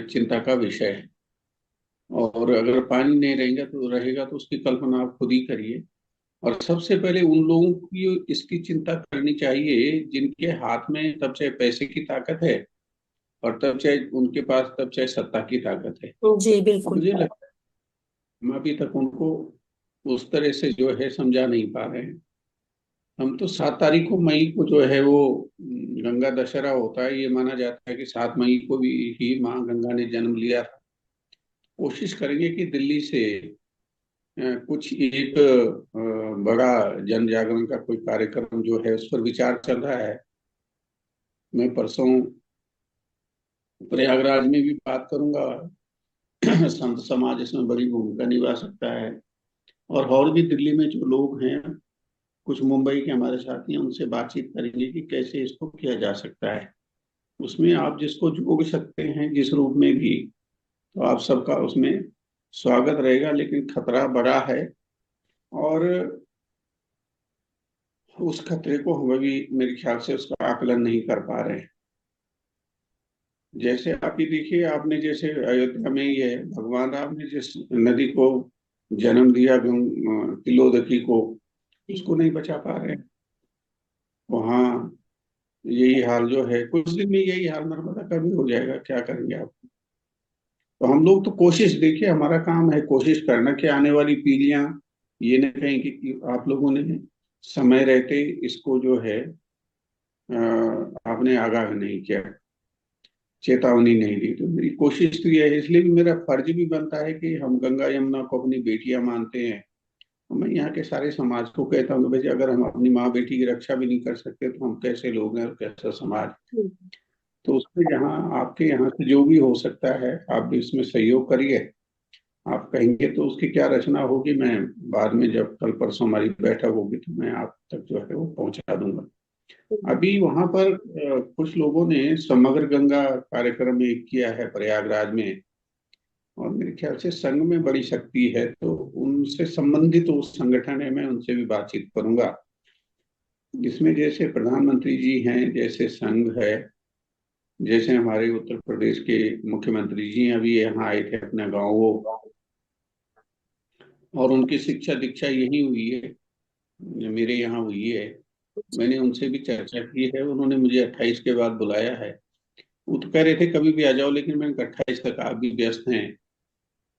Speaker 2: चिंता का विषय है। और अगर पानी नहीं रहेगा तो उसकी कल्पना आप खुद ही करिए। और सबसे पहले उन लोगों की इसकी चिंता करनी चाहिए जिनके हाथ में तब चाहे पैसे की ताकत है, और तब चाहे उनके पास तब चाहे सत्ता की ताकत है।
Speaker 1: जी बिल्कुल।
Speaker 2: मुझे लगता है हम अभी तक उनको उस तरह से जो है समझा नहीं पा रहे हैं। हम तो 7 तारीख को मई को जो है वो गंगा दशहरा होता है, ये माना जाता है कि 7 मई को भी ही माँ गंगा ने जन्म लिया था। कोशिश करेंगे कि दिल्ली से कुछ एक बड़ा जन जागरण का कोई कार्यक्रम जो है उस पर विचार चल रहा है। मैं परसों प्रयागराज में भी बात करूंगा। संत समाज इसमें बड़ी भूमिका निभा सकता है। और भी दिल्ली में जो लोग हैं, कुछ मुंबई के हमारे साथी हैं, उनसे बातचीत करेंगे कि कैसे इसको किया जा सकता है। उसमें आप जिसको जोड़ सकते हैं जिस रूप में भी, तो आप सबका उसमें स्वागत रहेगा। लेकिन खतरा बड़ा है, और उस खतरे को हम अभी मेरे ख्याल से उसका आकलन नहीं कर पा रहे हैं। जैसे आप ही देखिए, आपने जैसे अयोध्या में ही है, भगवान राम ने जिस नदी को जन्म दिया, तिलोदकी को, उसको नहीं बचा पा रहे हैं। वहाँ यही हाल जो है, कुछ दिन में यही हाल नर्मदा का भी हो जाएगा, क्या करेंगे आप। तो हम लोग तो कोशिश, देखिए हमारा काम है कोशिश करना कि आने वाली पीढ़ियां ये न कहें कि आप लोगों ने समय रहते इसको जो है आपने आगाह नहीं किया, चेतावनी नहीं दी। तो मेरी कोशिश तो यह है, इसलिए भी मेरा फर्ज भी बनता है कि हम गंगा यमुना को अपनी बेटियां मानते हैं। और मैं यहाँ के सारे समाज को कहता हूँ कि भाई, अगर हम अपनी माँ बेटी की रक्षा भी नहीं कर सकते तो हम कैसे लोग हैं और कैसा समाज। तो उसमें यहाँ आपके यहाँ से जो भी हो सकता है आप भी इसमें सहयोग करिए। आप कहेंगे तो उसकी क्या रचना होगी, मैं बाद में जब कल परसों हमारी बैठक होगी तो मैं आप तक जो है वो पहुंचा दूंगा। अभी वहां पर कुछ लोगों ने समग्र गंगा कार्यक्रम एक किया है प्रयागराज में, और मेरे ख्याल से संघ में बड़ी शक्ति है, तो उनसे संबंधित उस संगठन है, मैं उनसे भी बातचीत करूंगा। जिसमें जैसे प्रधानमंत्री जी हैं, जैसे संघ है, जैसे हमारे उत्तर प्रदेश के मुख्यमंत्री जी अभी यहाँ आए थे अपना गाँव वो, और उनकी शिक्षा दीक्षा यही हुई है, मेरे यहाँ हुई है। मैंने उनसे भी चर्चा की है, उन्होंने मुझे 28 के बाद बुलाया है। वो तो कह रहे थे कभी भी आ जाओ, लेकिन मैंने कहा 28 तक आप भी व्यस्त हैं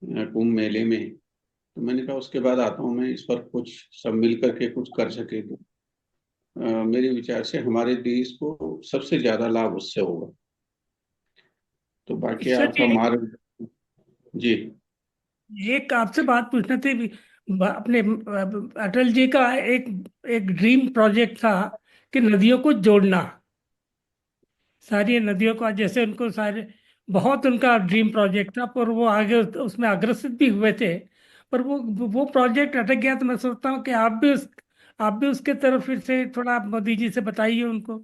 Speaker 2: कुंभ मेले में। तो मैंने कहा उसके बाद आता हूँ मैं, इस पर कुछ सब मिल करके कुछ कर सके तो मेरे विचार से हमारे देश को सबसे ज्यादा लाभ उससे होगा। तो बाकी
Speaker 4: सर
Speaker 2: आपका
Speaker 4: जी,
Speaker 2: मार्ग। जी।
Speaker 4: एक आपसे बात पूछना थी। अपने अटल जी का एक एक ड्रीम प्रोजेक्ट था कि नदियों को जोड़ना, सारी नदियों को, जैसे उनको सारे, बहुत उनका ड्रीम प्रोजेक्ट था, पर वो आगे उसमें अग्रसित भी हुए थे। पर वो प्रोजेक्ट अटक गया। तो मैं सोचता हूँ कि आप भी उसके तरफ फिर से थोड़ा आप मोदी जी से बताइए उनको।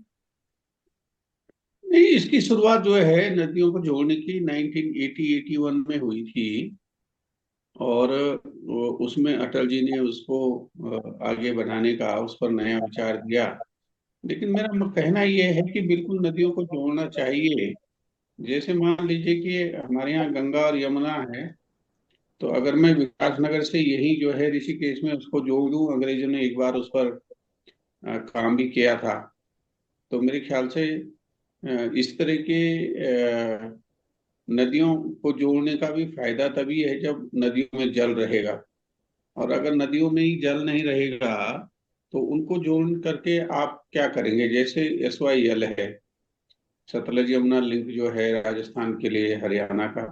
Speaker 2: नहीं, इसकी शुरुआत जो है नदियों को जोड़ने की 1980-81 में हुई थी। और उसमें अटल जी ने उसको आगे बढ़ाने का, उस पर नया विचार दिया। लेकिन मेरा कहना यह है कि बिल्कुल नदियों को जोड़ना चाहिए। जैसे मान लीजिए कि हमारे यहाँ गंगा और यमुना है, तो अगर मैं विकासनगर से यही जो है ऋषिकेश में उसको जोड़ दूं, अंग्रेजों ने एक बार उस पर काम भी किया था। तो मेरे ख्याल से इस तरह के नदियों को जोड़ने का भी फायदा तभी है जब नदियों में जल रहेगा। और अगर नदियों में ही जल नहीं रहेगा तो उनको जोड़ करके आप क्या करेंगे? जैसे SYL है, सतलज यमुना लिंक जो है राजस्थान के लिए, हरियाणा का।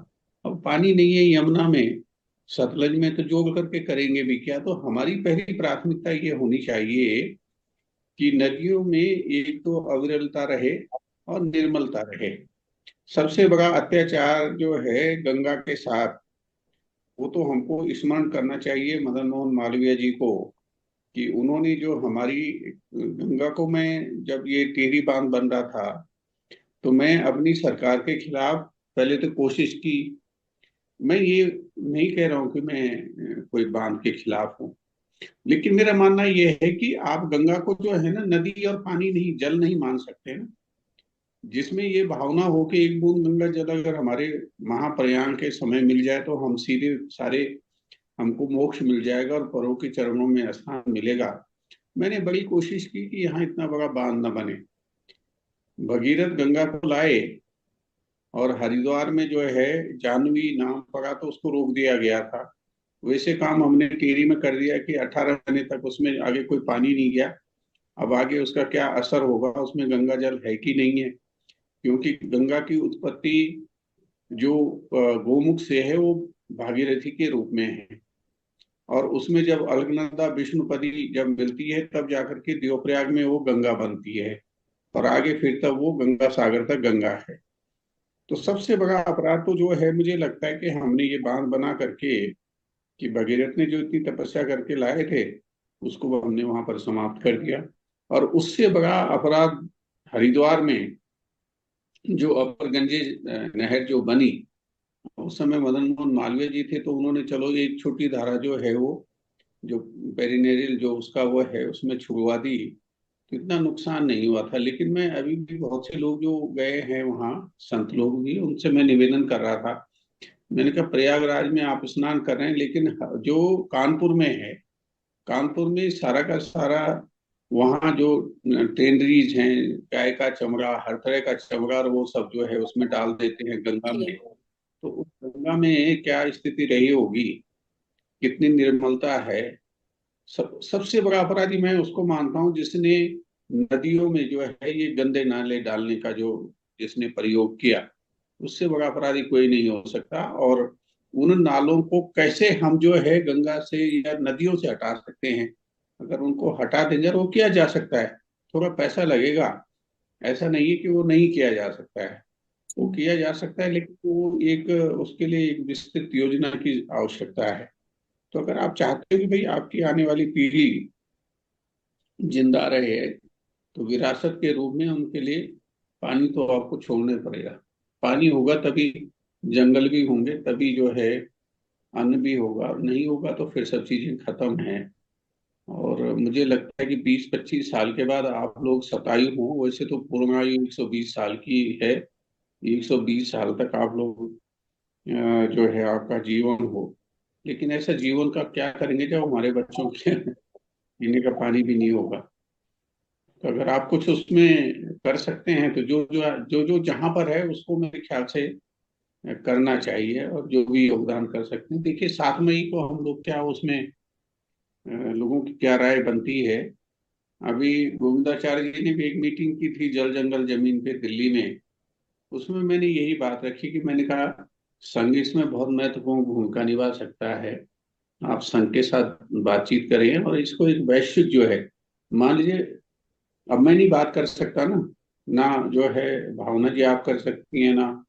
Speaker 2: अब पानी नहीं है यमुना में, सतलज में, तो जोड़ करके करेंगे भी क्या? तो हमारी पहली प्राथमिकता ये होनी चाहिए कि नदियों में एक तो अविरलता रहे और निर्मलता रहे। सबसे बड़ा अत्याचार जो है गंगा के साथ, वो तो हमको स्मरण करना चाहिए मदन मोहन मालवीय जी को, कि उन्होंने जो हमारी गंगा को, मैं जब ये टिहरी बांध बन रहा था तो मैं अपनी सरकार के खिलाफ पहले तो कोशिश की। मैं ये नहीं कह रहा हूं कि मैं कोई बांध के खिलाफ हूं, लेकिन मेरा मानना यह है कि आप गंगा को जो है ना, नदी और पानी नहीं, जल नहीं मान सकते ना। जिसमें ये भावना हो कि एक बूंद गंगा जल अगर हमारे महाप्रयाण के समय मिल जाए तो हम सीधे सारे, हमको मोक्ष मिल जाएगा और परों के चरणों में स्थान मिलेगा। मैंने बड़ी कोशिश की कि यहाँ इतना बड़ा बांध न बने। भगीरथ गंगा को लाए और हरिद्वार में जो है जाह्नवी नाम पड़ा तो उसको रोक दिया गया था। वैसे काम हमने टिहरी में कर दिया कि 18 महीने तक उसमें आगे कोई पानी नहीं गया। अब आगे उसका क्या असर होगा, उसमें गंगा जल है कि नहीं है? क्योंकि गंगा की उत्पत्ति जो गोमुख से है वो भागीरथी के रूप में है। और उसमें जब अलकनंदा विष्णुपदी जब मिलती है तब जाकर के देवप्रयाग में वो गंगा बनती है। और आगे फिर तब वो गंगा सागर तक गंगा है। तो सबसे बड़ा अपराध तो जो है, मुझे लगता है कि हमने ये बांध बना करके, कि भगीरथ ने जो इतनी तपस्या करके लाए थे उसको हमने वहां पर समाप्त कर दिया। और उससे बड़ा अपराध हरिद्वार में जो अपर गंजेज नहर जो बनी, उस समय मदन मोहन मालवीय जी थे, तो उन्होंने चलो एक छोटी धारा जो है वो, जो पेरिनेरियल जो उसका वो है, उसमें छुड़वा दी, तो इतना नुकसान नहीं हुआ था। लेकिन मैं अभी भी बहुत से लोग जो गए हैं वहाँ, संत लोग भी, उनसे मैं निवेदन कर रहा था। मैंने कहा प्रयागराज में आप स्नान कर रहे हैं, लेकिन जो कानपुर में है, कानपुर में सारा का सारा वहाँ जो टेनरीज हैं, गाय का चमड़ा, हर तरह का चमड़ा, और वो सब जो है उसमें डाल देते हैं गंगा में। तो उस गंगा में क्या स्थिति रही होगी, कितनी निर्मलता है। सबसे बड़ा अपराधी मैं उसको मानता हूँ जिसने नदियों में जो है ये गंदे नाले डालने का जो जिसने प्रयोग किया। उससे बड़ा अपराधी कोई नहीं हो सकता। और उन नालों को कैसे हम जो है गंगा से या नदियों से हटा सकते हैं, अगर उनको हटा देंगे, और वो किया जा सकता है, थोड़ा पैसा लगेगा, ऐसा नहीं है कि वो नहीं किया जा सकता है, वो किया जा सकता है, लेकिन वो एक, उसके लिए एक विस्तृत योजना की आवश्यकता है। तो अगर आप चाहते हो कि भाई आपकी आने वाली पीढ़ी जिंदा रहे, तो विरासत के रूप में उनके लिए पानी तो आपको छोड़ना पड़ेगा। पानी होगा तभी जंगल भी होंगे, तभी जो है अन्न भी होगा, नहीं होगा तो फिर सब चीजें खत्म हैं। और मुझे लगता है कि 20-25 साल के बाद आप लोग शतायु हो, वैसे तो पूर्ण आयु 120 साल की है, 120 साल तक आप लोग जो है आपका जीवन हो। लेकिन ऐसा जीवन का क्या करेंगे जब हमारे बच्चों के पीने का पानी भी नहीं होगा? तो अगर आप कुछ उसमें कर सकते हैं तो जो जहां पर है उसको मेरे ख्याल से करना चाहिए, और जो भी योगदान कर सकते हैं। देखिए 7 मई को हम लोग क्या उसमें लोगों की क्या राय बनती है। अभी गोविंदाचार्य जी ने भी एक मीटिंग की थी जल जंगल जमीन पे दिल्ली में। उसमें मैंने यही बात रखी कि मैंने कहा संघ इसमें बहुत महत्वपूर्ण भूमिका निभा सकता है। आप संघ के साथ बातचीत करें और इसको एक वैश्विक जो है, मान लीजिए, अब मैं नहीं बात कर सकता ना, ना जो है भावना जी आप कर सकती हैं, ना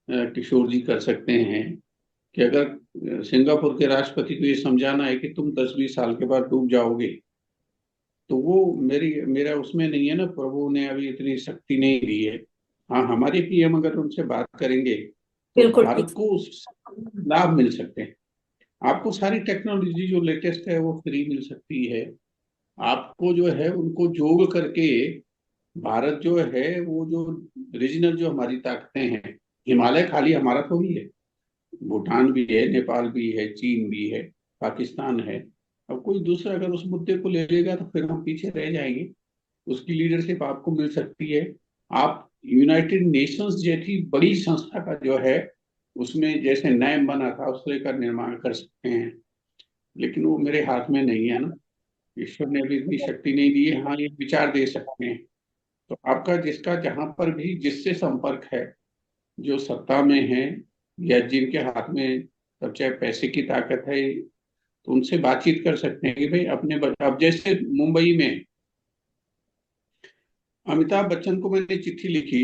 Speaker 2: किशोर जी कर सकते हैं, कि अगर सिंगापुर के राष्ट्रपति को ये समझाना है कि तुम 10-20 साल के बाद डूब जाओगे, तो वो मेरा उसमें नहीं है ना, प्रभु ने अभी इतनी शक्ति नहीं दी है। हाँ, हमारे पीएम अगर उनसे बात करेंगे तो
Speaker 1: बिल्कुल ठीक।
Speaker 2: भारत को लाभ मिल सकते हैं। आपको सारी टेक्नोलॉजी जो लेटेस्ट है वो फ्री मिल सकती है। आपको जो है उनको जोड़ करके भारत जो है वो जो रीजनल जो हमारी ताकतें हैं, हिमालय खाली हमारा थोड़ी है, भूटान भी है, नेपाल भी है, चीन भी है, पाकिस्तान है। अब कोई दूसरा अगर उस मुद्दे को ले लेगा तो फिर हम पीछे रह जाएंगे। उसकी लीडरशिप आपको मिल सकती है। आप यूनाइटेड नेशंस जैसी बड़ी संस्था का जो है उसमें जैसे नैम बना था उस तरह का निर्माण कर सकते हैं, लेकिन वो मेरे हाथ में नहीं है ना। ईश्वर ने अभी इतनी शक्ति नहीं दी है। हाँ, ये विचार दे सकते हैं। तो आपका जिसका जहां पर भी जिससे संपर्क है, जो सत्ता में है या जिनके हाथ में अब चाहे पैसे की ताकत है, तो उनसे बातचीत कर सकते हैं कि भाई अब जैसे मुंबई में अमिताभ बच्चन को मैंने चिट्ठी लिखी।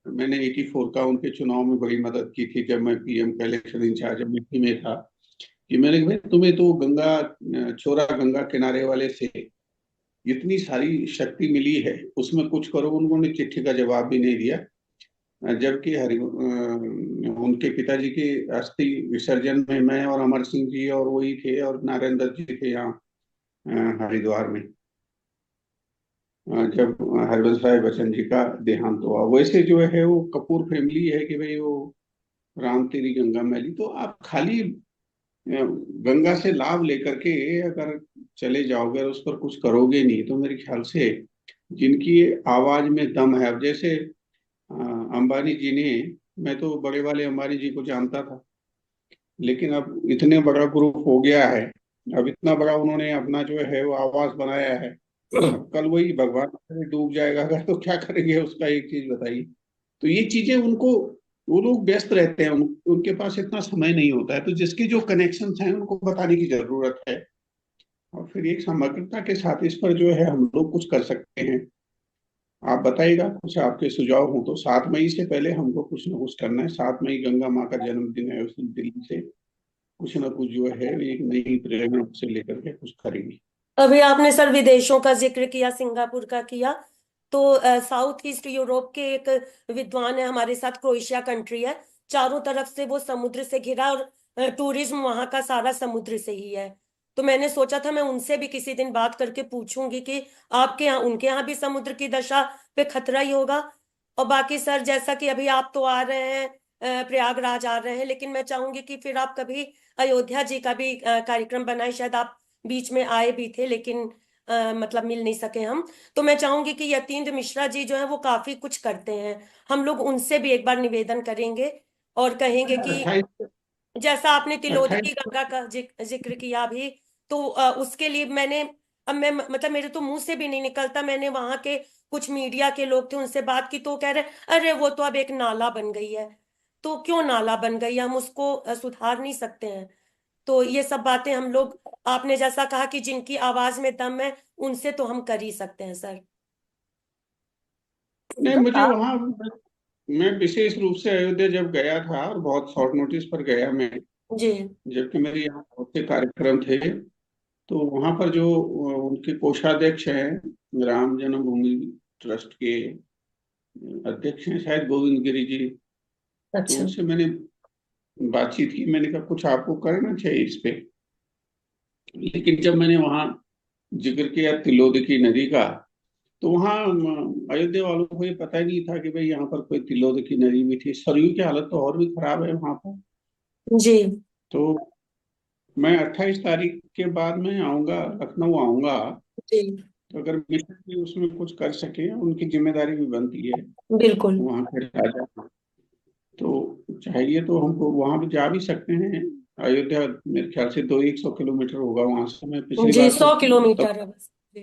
Speaker 2: मैंने 84 का उनके चुनाव में बड़ी मदद की थी जब मैं पीएम का इलेक्शन इंचार्ज अमेठी में था, कि मैंने कहा, भाई तुम्हें तो गंगा छोरा गंगा किनारे वाले से इतनी सारी शक्ति मिली है, उसमें कुछ करो। उन्होंने चिट्ठी का जवाब भी नहीं दिया, जबकि उनके पिताजी के अस्थि विसर्जन में मैं और अमर सिंह जी और वही थे और नारायण दत्त जी थे यहाँ हरिद्वार में, जब हरवंश राय बच्चन जी का देहांत हुआ। वैसे जो है वो कपूर फैमिली है कि भाई वो राम तेरी गंगा मैली। तो आप खाली गंगा से लाभ लेकर के अगर चले जाओगे और उस पर कुछ करोगे नहीं, तो मेरे ख्याल से जिनकी आवाज में दम है, अब जैसे अंबानी जी ने, मैं तो बड़े वाले अंबानी जी को जानता था, लेकिन अब इतने बड़ा ग्रुप हो गया है, अब इतना बड़ा उन्होंने अपना जो है वो आवाज बनाया है। अब कल वही भगवान करे डूब जाएगा अगर, तो क्या करेंगे उसका, एक चीज बताइए। तो ये चीजें उनको, वो लोग व्यस्त रहते हैं, उनके पास इतना समय नहीं होता है। तो जिसके जो कनेक्शन हैं उनको बताने की जरूरत है, और फिर एक समग्रता के साथ इस पर जो है हम लोग कुछ कर सकते हैं। आप बताइएगा, कुछ आपके सुझाव हो तो। 7 मई से पहले हमको कुछ ना कुछ करना है। 7 मई गंगा माँ का जन्मदिन है, उस दिन दिल्ली से कुछ ना कुछ जो है एक नई प्रेरणा से लेकर के कुछ करेंगे।
Speaker 1: अभी आपने सर विदेशों का जिक्र किया, सिंगापुर का किया, तो साउथ ईस्ट यूरोप के एक विद्वान है हमारे साथ, क्रोएशिया कंट्री है, चारों तरफ से वो समुद्र से घिरा, और टूरिज्म वहां का सारा समुद्र से ही है। तो मैंने सोचा था मैं उनसे भी किसी दिन बात करके पूछूंगी कि आपके यहाँ, उनके यहाँ भी समुद्र की दशा पे खतरा ही होगा। और बाकी सर, जैसा कि अभी आप तो आ रहे हैं, प्रयागराज आ रहे हैं, लेकिन मैं चाहूंगी कि फिर आप कभी अयोध्या जी का भी कार्यक्रम बनाए। शायद आप बीच में आए भी थे, लेकिन मतलब मिल नहीं सके हम। तो मैं चाहूंगी कि यतीन्द्र मिश्रा जी जो है वो काफी कुछ करते हैं, हम लोग उनसे भी एक बार निवेदन करेंगे और कहेंगे कि
Speaker 2: 28
Speaker 1: जैसा आपने तिलोदकी
Speaker 2: 28
Speaker 1: गंगा का जिक्र किया भी, तो उसके लिए मैंने, अब मैं मतलब मेरे तो मुंह से भी नहीं निकलता, मैंने वहां के कुछ मीडिया के लोग थे उनसे बात की, तो वो कह रहे अरे वो तो अब एक नाला बन गई है। तो क्यों नाला बन गई है, हम उसको सुधार नहीं सकते हैं? तो ये सब बातें हम लोग, आपने जैसा कहा कि जिनकी आवाज में दम है उनसे तो हम कर ही सकते हैं सर।
Speaker 2: नहीं, मुझे वहां, मैं विशेष रूप से अयोध्या जब गया था और बहुत शॉर्ट नोटिस पर गया मैं,
Speaker 1: जी।
Speaker 2: जबकि मेरे यहाँ बहुत से कार्यक्रम थे, तो वहां पर जो उनके कोषाध्यक्ष हैं, राम जन्मभूमि ट्रस्ट के अध्यक्ष हैं शायद गोविंद गिरी जी, तो
Speaker 1: अच्छा।
Speaker 2: उनसे मैंने बातचीत की। मैंने कहा कुछ आपको करना चाहिए इस पे। लेकिन जब मैंने वहाँ जिक्र किया तिलोदकी नदी का, तो वहाँ अयोध्या वालों को ये पता ही नहीं था कि भाई यहाँ पर कोई तिलोदकी नदी भी थी। सरयू की हालत तो और भी खराब है वहाँ पर।
Speaker 1: जी।
Speaker 2: तो मैं 28 तारीख के बाद में आऊंगा, लखनऊ आऊंगा।
Speaker 1: जी।
Speaker 2: तो अगर मिश्र जी उसमें कुछ कर सके, उनकी जिम्मेदारी भी बनती है
Speaker 1: बिल्कुल।
Speaker 2: वहाँ के राजा, तो चाहिए तो हमको वहां भी जा भी सकते हैं। अयोध्या मेरे ख्याल से 200-100 किलोमीटर होगा वहां से। मैं पिछली
Speaker 1: जी,
Speaker 2: बार तो
Speaker 1: 100 किलोमीटर है बस। जी।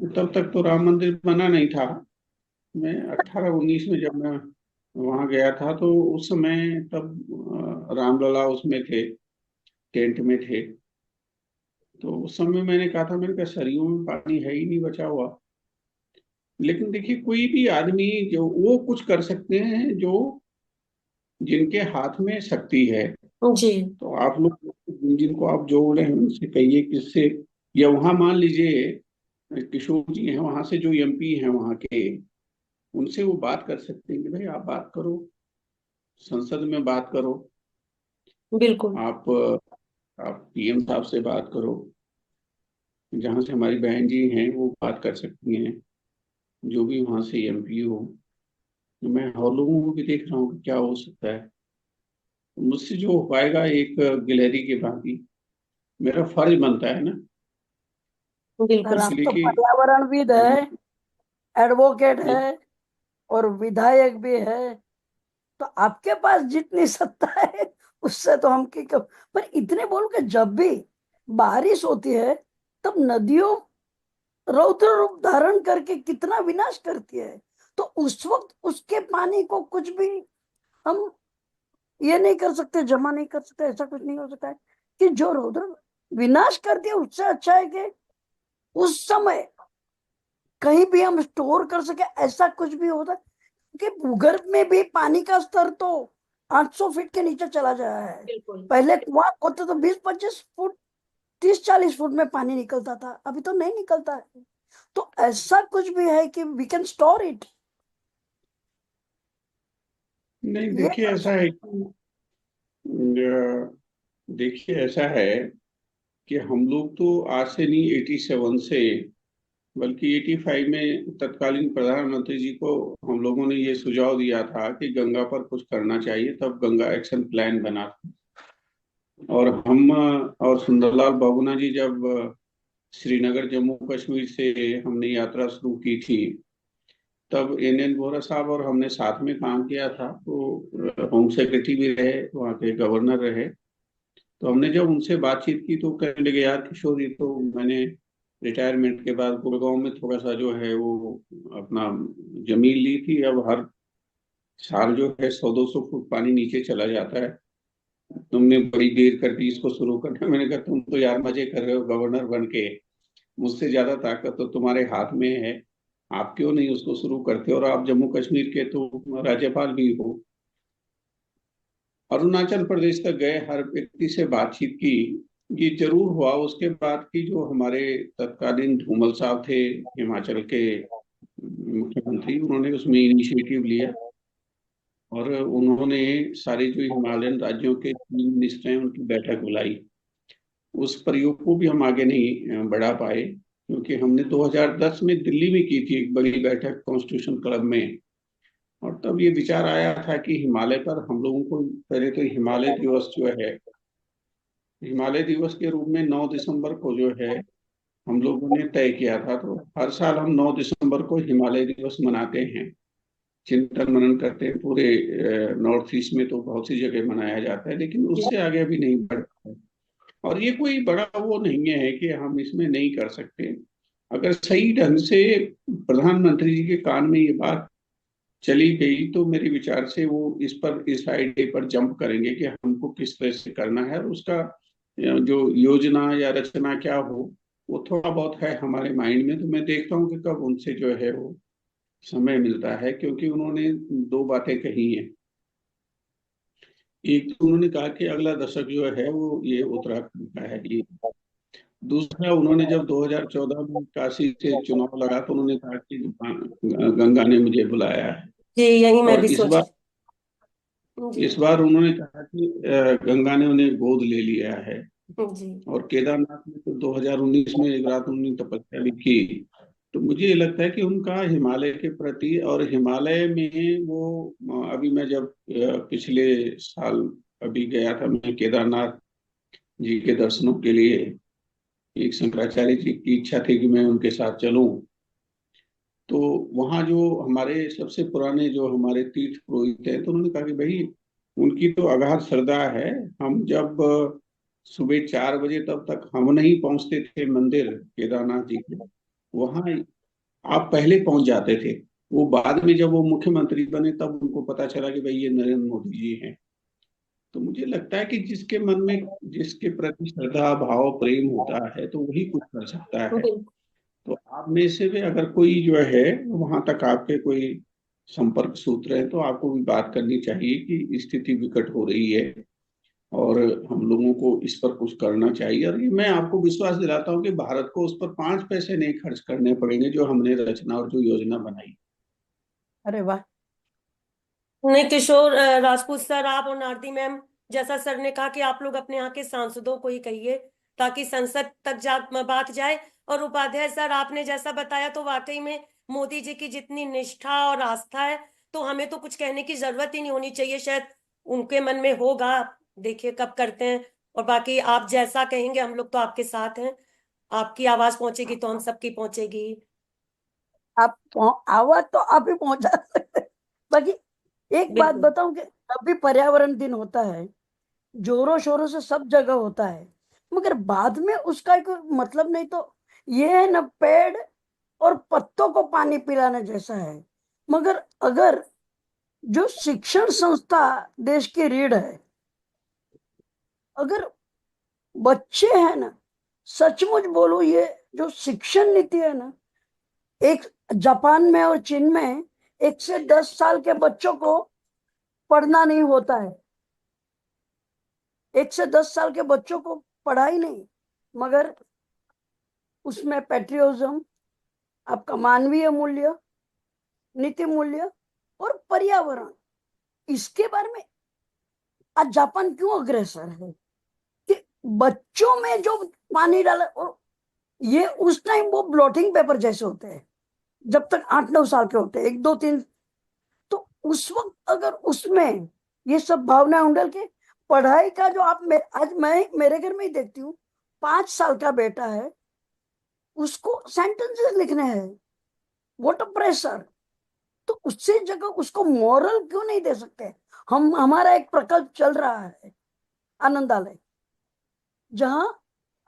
Speaker 2: तब तक तो राम मंदिर बना नहीं था। मैं 18-19 में जब मैं वहां गया था, तो उस समय तब रामलला उसमें थे, टेंट में थे। तो उस समय मैंने कहा था, मैंने कहा सरयू में पानी है ही नहीं बचा हुआ। लेकिन देखिए, कोई भी आदमी जो वो कुछ कर सकते हैं जो जिनके हाथ में शक्ति है।
Speaker 1: जी
Speaker 2: तो आप लोग जिनको आप जोड़ रहे हैं उनसे कहिए किससे, या वहां मान लीजिए किशोर जी हैं वहां से जो एमपी हैं वहां के, उनसे वो बात कर सकते हैं कि भाई आप बात करो, संसद में बात करो,
Speaker 1: बिल्कुल।
Speaker 2: आप पीएम साहब से बात करो, जहां से हमारी बहन जी हैं वो बात कर सकती हैं, जो भी वहां से एमपी हो। मैं और लोगों को भी देख रहा हूँ कि क्या हो सकता है, मुझसे जो हो पाएगा एक गिलहरी के भांति मेरा फर्ज बनता है ना,
Speaker 1: बिल्कुल
Speaker 3: सर आप
Speaker 2: इसलिए
Speaker 3: तो
Speaker 2: कि
Speaker 3: पर्यावरणविद है, एडवोकेट
Speaker 2: ये
Speaker 3: है और विधायक भी है, तो आपके पास जितनी सत्ता है उससे तो हम की पर इतने बोल के जब भी बारिश होती है तब नदियों रौद्र रूप धारण करके कितना विनाश करती है, तो उस वक्त उसके पानी को कुछ भी हम ये नहीं कर सकते, जमा नहीं कर सकते, ऐसा कुछ नहीं हो सकता है कि जो रौद्र विनाश कर दिया उससे अच्छा है कि उस समय कहीं भी हम स्टोर कर सके, ऐसा कुछ भी होता है कि भूगर्भ में भी पानी का स्तर तो 800 फीट के नीचे चला गया है।
Speaker 1: बिल्कुल।
Speaker 3: पहले कुआं खोदते तो 20-25 फुट, 30-40 फुट में पानी निकलता था, अभी तो नहीं निकलता है। तो ऐसा कुछ भी है कि वी कैन स्टोर इट,
Speaker 2: नहीं,
Speaker 3: ये
Speaker 2: देखिए
Speaker 3: कर
Speaker 2: ऐसा
Speaker 3: सकते।
Speaker 2: है कि देखिए ऐसा है कि हम लोग तो आज से नहीं, 87 से, बल्कि 85 में तत्कालीन प्रधानमंत्री जी को हम लोगों ने ये सुझाव दिया था कि गंगा पर कुछ करना चाहिए, तब गंगा एक्शन प्लान बना था। और हम और सुंदरलाल बहुगुणा जी जब श्रीनगर जम्मू कश्मीर से हमने यात्रा शुरू की थी, तब एन वोहरा साहब और हमने साथ में काम किया था, तो होम सेक्रेटरी भी रहे, वहाँ के गवर्नर रहे। तो हमने जब उनसे बातचीत की तो कहने लगे, यार किशोर, ये तो मैंने रिटायरमेंट के बाद गुड़गांव में थोड़ा सा जो है वो अपना जमीन ली थी, अब हर साल जो है 100-200 फुट पानी नीचे चला जाता है, तुमने बड़ी देर कर दी इसको शुरू करने। मैंने कहा तुम तो यार मजे कर रहे हो गवर्नर बन के, मुझसे ज्यादा ताकत तो तुम्हारे हाथ में है, आप क्यों नहीं उसको शुरू करते, और आप जम्मू कश्मीर के तो राज्यपाल भी हो। अरुणाचल प्रदेश तक गए, हर व्यक्ति से बातचीत की, ये जरूर हुआ उसके बाद की जो हमारे तत्कालीन धूमल साहब थे हिमाचल के मुख्यमंत्री, उन्होंने उसमें इनिशिएटिव लिया और उन्होंने सारे जो हिमालयन राज्यों के चीफ मिनिस्टर हैं उनकी बैठक बुलाई। उस प्रयोग को भी हम आगे नहीं बढ़ा पाए, क्योंकि हमने 2010 में दिल्ली में की थी एक बड़ी बैठक कॉन्स्टिट्यूशन क्लब में, और तब ये विचार आया था कि हिमालय पर हम लोगों को पहले तो हिमालय दिवस जो है, हिमालय दिवस के रूप में 9 दिसंबर को जो है हम लोगों ने तय किया था। तो हर साल हम 9 दिसंबर को हिमालय दिवस मनाते हैं, चिंतन मनन करते हैं, पूरे नॉर्थ ईस्ट में तो बहुत सी जगह मनाया जाता है, लेकिन उससे आगे अभी नहीं बढ़ पाए। और ये कोई बड़ा वो नहीं है कि हम इसमें नहीं कर सकते, अगर सही ढंग से प्रधानमंत्री जी के कान में ये बात चली गई तो मेरे विचार से वो इस आइडिया पर जंप करेंगे कि हमको किस तरह से करना है, और उसका जो योजना या रचना क्या हो, वो थोड़ा बहुत है हमारे माइंड में। तो मैं देखता हूँ कि कब उनसे जो है वो समय मिलता है, क्योंकि उन्होंने दो बातें कही हैं। एक तो उन्होंने कहा कि अगला दशक जो है वो ये उत्तराखंड का है, ये। दूसरा, उन्होंने जब 2014 में काशी से चुनाव लड़ा तो उन्होंने कहा कि गंगा ने मुझे बुलाया है।
Speaker 1: जी, यही मैं
Speaker 2: और
Speaker 1: भी सोच रही जी।
Speaker 2: इस बार उन्होंने कहा कि गंगा ने उन्हें गोद ले लिया है।
Speaker 1: जी
Speaker 2: और केदारनाथ में तो 2019 में एक रात उन्होंने तपस्या भी की। तो मुझे ये लगता है कि उनका हिमालय के प्रति, और हिमालय में वो अभी मैं जब पिछले साल अभी गया था मैं केदारनाथ जी के दर्शनों के लिए, एक शंकराचार्य जी की इच्छा थी कि मैं उनके साथ चलूं। तो वहाँ जो हमारे सबसे पुराने जो हमारे तीर्थ पुरोहित हैं, तो उन्होंने कहा कि भाई उनकी तो अगाध श्रद्धा है, हम जब सुबह 4 बजे तब तक हम नहीं पहुंचते थे मंदिर केदारनाथ जी के, वहाँ आप पहले पहुंच जाते थे। वो बाद में जब वो मुख्यमंत्री बने तब उनको पता चला कि भाई ये नरेंद्र मोदी जी हैं। तो मुझे लगता है कि जिसके मन में जिसके प्रति श्रद्धा भाव प्रेम होता है तो वही कुछ कर सकता है।
Speaker 1: बिल्कुल।
Speaker 2: तो आप में से भी अगर कोई जो है वहां तक आपके कोई संपर्क सूत्र है तो आपको भी बात करनी चाहिए कि स्थिति विकट हो रही है, और हम लोगों को इस पर कुछ करना चाहिए। और ये मैं आपको विश्वास दिलाता हूँ कि भारत को उस पर 5 पैसे नहीं खर्च करने पड़ेंगे जो हमने रचना और जो योजना बनाई।
Speaker 3: अरे वाह।
Speaker 1: नहीं किशोर राजपूत सर, आप और नारदी मैम, जैसा सर ने कहा कि आप लोग अपने यहाँ के सांसदों को ही कहिए ताकि संसद तक जा बात जाए। और उपाध्याय सर, आपने जैसा बताया तो वाकई में मोदी जी की जितनी निष्ठा और आस्था है, तो हमें तो कुछ कहने की जरूरत ही नहीं होनी चाहिए। शायद उनके मन में होगा, देखिए कब करते हैं। और बाकी आप जैसा कहेंगे, हम लोग तो आपके साथ हैं। आपकी आवाज पहुंचेगी तो हम सबकी पहुंचेगी।
Speaker 3: आवाज तो आप ही पहुंचा सकते हैं। बाकी एक बात
Speaker 1: बिल्कुल।
Speaker 3: बताऊं कि जब भी पर्यावरण दिन होता है, जोरों शोरों से सब जगह होता है, मगर बाद में उसका कोई मतलब नहीं। तो ये है ना, पेड़ और पत्तों को पानी पिलाने जैसा है। मगर अगर जो शिक्षण संस्था देश की रीढ़ है, अगर बच्चे हैं ना, सचमुच बोलो, ये जो शिक्षण नीति है ना, एक जापान में और चीन में 1 से 10 साल के बच्चों को पढ़ना नहीं होता है। 1 से 10 साल के बच्चों को पढ़ाई नहीं, मगर उसमें पेट्रियोटिज्म, आपका मानवीय मूल्य, नीति मूल्य और पर्यावरण, इसके बारे में आज जापान क्यों अग्रसर है कि बच्चों में जो पानी डाला। और ये उस टाइम वो ब्लॉटिंग पेपर जैसे होते हैं, जब तक 8-9 साल के होते हैं, 1 2 3। तो उस वक्त अगर उसमें ये सब भावनाएं उंडल के पढ़ाई का जो आज मैं मेरे घर में ही देखती हूँ, 5 साल का बेटा है, उसको सेंटेंसेस लिखने हैं, व्हाट अ प्रेशर। तो उससे जगह उसको मॉरल क्यों नहीं दे सकते। हमारा एक प्रकल्प चल रहा है, आनंदालय, जहां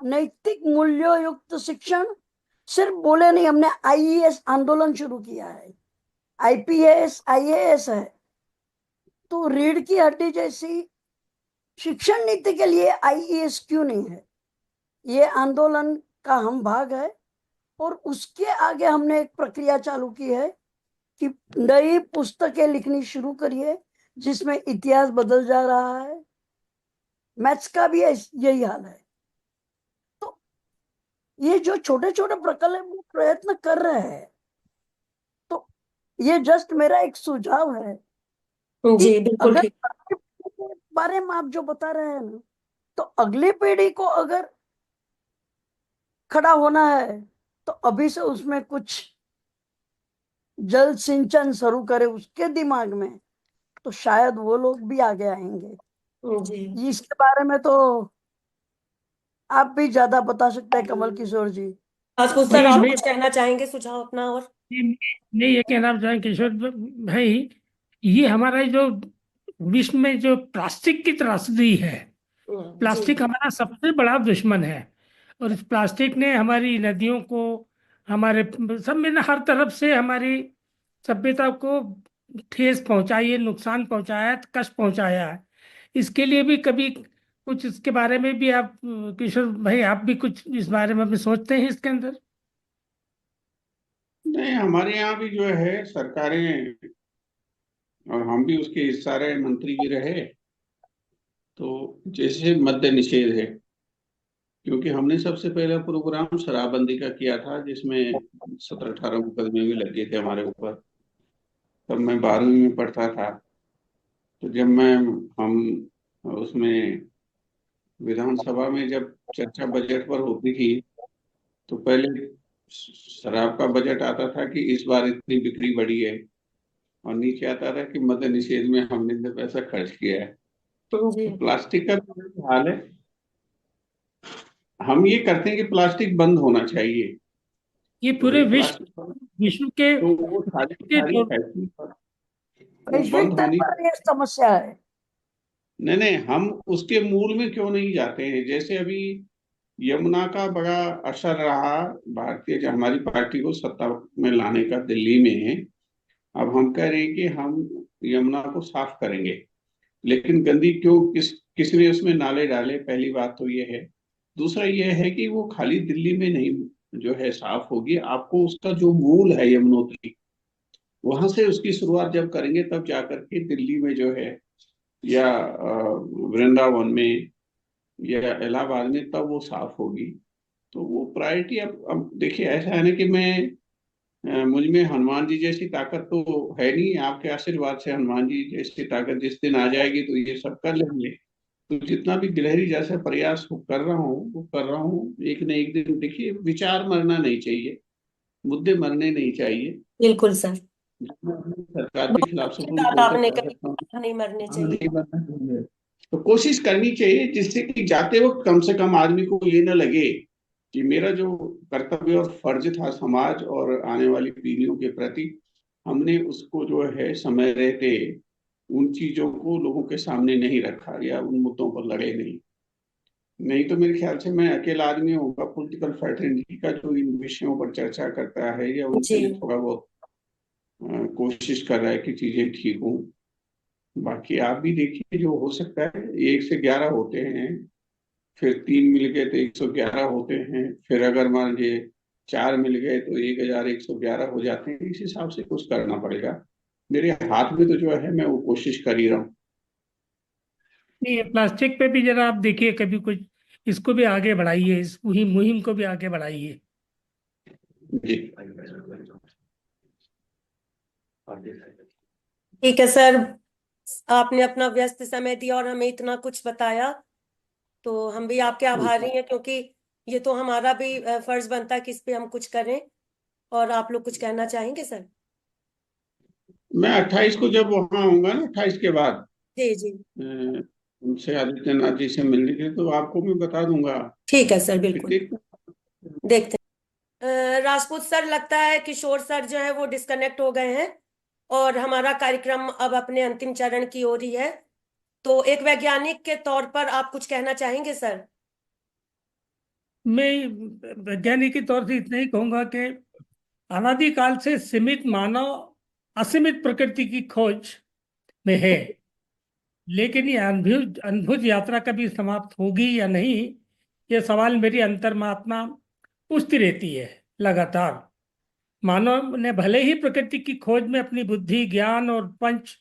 Speaker 3: नैतिक मूल्यों युक्त शिक्षण, सिर्फ बोले नहीं, हमने आईईएस आंदोलन शुरू किया है। आईपीएस आईएएस है, तो रीढ़ की हड्डी जैसी शिक्षण नीति के लिए आईईएस क्यों नहीं है। ये आंदोलन का हम भाग है। और उसके आगे हमने एक प्रक्रिया चालू की है कि नई पुस्तकें लिखनी शुरू करिए, जिसमें इतिहास बदल जा रहा है। मैथ्स का भी यही हाल है। तो ये जो छोटे छोटे प्रकल्प वो प्रयत्न कर रहे हैं, तो ये जस्ट मेरा एक सुझाव है कि
Speaker 1: जी बिल्कुल
Speaker 3: अगर
Speaker 1: ठीक।
Speaker 3: अगली पीढ़ी के बारे में आप जो बता रहे हैं ना, तो अगली पीढ़ी को अगर खड़ा होना है, तो अभी से उसमें कुछ जल सिंचन शुरू करे उसके दिमाग में, तो शायद वो लोग भी आगे आएंगे।
Speaker 1: जी
Speaker 3: इसके बारे में तो आप भी ज्यादा बता सकते हैं, कमल किशोर जी।
Speaker 1: राजपूत सर,
Speaker 4: नहीं
Speaker 1: आप
Speaker 4: मैं
Speaker 1: कुछ कहना चाहेंगे, सुझाव अपना? और
Speaker 4: नहीं नहीं, ये कहना चाहें किशोर भाई, ये हमारा जो विश्व में जो प्लास्टिक की त्रासदी है,
Speaker 1: जी
Speaker 4: प्लास्टिक हमारा सबसे बड़ा दुश्मन है। और इस प्लास्टिक ने हमारी नदियों को, हमारे सब में ना, हर तरफ से हमारी सभ्यता को ठेस पहुंचाई है, नुकसान पहुंचाया है, कष्ट पहुंचाया है। इसके लिए भी कभी कुछ, इसके बारे में भी आप किशोर भाई, आप भी कुछ इस बारे में भी सोचते हैं इसके अंदर?
Speaker 2: नहीं, हमारे यहाँ भी जो है सरकारें, और हम भी उसके हिस्सा रहे, मंत्री भी रहे, तो जैसे मद्य निषेध है, क्योंकि हमने सबसे पहला प्रोग्राम शराबबंदी का किया था, जिसमें 17-18 मुकदमे भी लगे थे हमारे ऊपर। तब मैं 12वीं में पढ़ता था। तो जब मैं हम उसमें विधानसभा में जब चर्चा बजट पर होती थी, तो पहले शराब का बजट आता था कि इस बार इतनी बिक्री बढ़ी है, और नीचे आता था कि मद्य निषेध में हमने इतना पैसा खर्च किया है।
Speaker 1: जी
Speaker 2: तो प्लास्टिक का भी वही हाल है। हम ये करते हैं कि प्लास्टिक बंद होना चाहिए।
Speaker 4: ये
Speaker 2: तो
Speaker 4: पूरे
Speaker 2: भाई
Speaker 4: विश्व
Speaker 2: प्लास्टिक बंद,
Speaker 4: विश्व के
Speaker 2: तो वो सारी
Speaker 4: के
Speaker 2: सारी
Speaker 4: जो
Speaker 2: फैक्ट्री पर वो
Speaker 3: वैश्विक
Speaker 2: बंद
Speaker 3: स्तर
Speaker 2: होनी।
Speaker 3: पर यह समस्या है।
Speaker 2: नहीं नहीं, हम उसके मूल में क्यों नहीं जाते हैं? जैसे अभी यमुना का बड़ा असर रहा भारतीय, जो हमारी पार्टी को सत्ता में लाने का दिल्ली में। अब हम कह रहे हैं कि हम यमुना को साफ करेंगे, लेकिन गंदी क्यों, किसने उसमें नाले डाले? पहली बात तो ये है। दूसरा ये है कि वो खाली दिल्ली में नहीं जो है साफ होगी, आपको उसका जो मूल है यमुनोत्री, वहां से उसकी शुरुआत जब करेंगे, तब जाकर के दिल्ली में जो है या वृंदावन में या इलाहाबाद में, तब वो साफ होगी। तो वो प्रायोरिटी अब देखिए, ऐसा है ना कि मैं मुझ में हनुमान जी जैसी ताकत तो है नहीं। आपके आशीर्वाद से हनुमान जी जैसी ताकत जिस दिन आ जाएगी तो ये सब कर लेंगे। तो जितना भी गिलहरी जैसा प्रयास कर रहा हूँ वो कर रहा हूँ। एक न एक दिन देखिए, विचार मरना नहीं चाहिए, मुद्दे मरने नहीं चाहिए।
Speaker 1: बिल्कुल सर,
Speaker 2: जितना अपनी सरकार के
Speaker 1: बहुत
Speaker 2: खिलाफ
Speaker 1: अच्छी
Speaker 2: सुप्रीम
Speaker 1: बात
Speaker 2: कोर्ट तक
Speaker 1: आपने
Speaker 2: जा
Speaker 1: कही,
Speaker 2: सकता हूँ,
Speaker 1: नहीं मरने
Speaker 2: हाँ,
Speaker 1: चाहिए।
Speaker 2: नहीं मरना चाहिए। तो कोशिश करनी चाहिए जिससे कि जाते वक्त कम से कम आदमी को ये न लगे कि मेरा जो कर्तव्य और फर्ज था समाज और आने वाली पीढ़ियों के प्रति, हमने उसको जो है समय रहते उन चीजों को लोगों के सामने नहीं रखा या उन मुद्दों पर लड़े नहीं। नहीं तो मेरे ख्याल से मैं अकेला आदमी होगा पॉलिटिकल फैटर्निटी का जो इन विषयों पर चर्चा करता है या उनके
Speaker 1: जी,
Speaker 2: लिए थोड़ा बहुत कोशिश कर रहा है कि चीजें ठीक हों। बाकी आप भी देखिए, जो हो सकता है 1 से 11 होते हैं, फिर 3 मिल गए तो 111 होते हैं, फिर अगर मान लीजिए 4 मिल गए तो 1111 हो जाते हैं। इस हिसाब से कुछ करना पड़ेगा। मेरे हाथ में तो जो है मैं वो कोशिश कर ही रहा हूँ।
Speaker 4: नहीं, ये प्लास्टिक पे भी जरा आप देखिए कभी कुछ, इसको भी आगे बढ़ाइए, इस मुहिम मुहिम को भी आगे बढ़ाइए।
Speaker 2: जी।
Speaker 1: ठीक है सर, आपने अपना व्यस्त समय दिया और हमें इतना कुछ बताया, तो हम भी आपके आभारी हैं, क्योंकि ये तो हमारा भी फर्ज बनता है कि इस पे हम कुछ करें। और आप लोग कुछ कहना चाहेंगे सर?
Speaker 2: मैं 28 को जब वहां आऊंगा ना, 28 के बाद
Speaker 1: जी जी,
Speaker 2: अ, उनसे आदित्यनाथ जी से मिलने के लिए, तो आपको मैं बता दूंगा।
Speaker 1: ठीक है सर,
Speaker 2: फिर
Speaker 1: बिल्कुल
Speaker 2: देखते हैं।
Speaker 1: देखते हैं। राजपूत सर, लगता है किशोर सर जो है वो डिस्कनेक्ट हो गए हैं और हमारा कार्यक्रम अब अपने अंतिम चरण की ओर ही है। तो एक वैज्ञानिक के तौर पर आप कुछ कहना चाहेंगे सर?
Speaker 4: मैं वैज्ञानिक के तौर से इतना ही कहूंगा कि अनादिकाल से सीमित मानव असीमित प्रकृति की खोज में है, लेकिन ये अद्भुत यात्रा कभी समाप्त होगी या नहीं, ये सवाल मेरी अंतर्मात्मा पूछती रहती है लगातार। मानव ने भले ही प्रकृति की खोज में अपनी बुद्धि, ज्ञान और पंच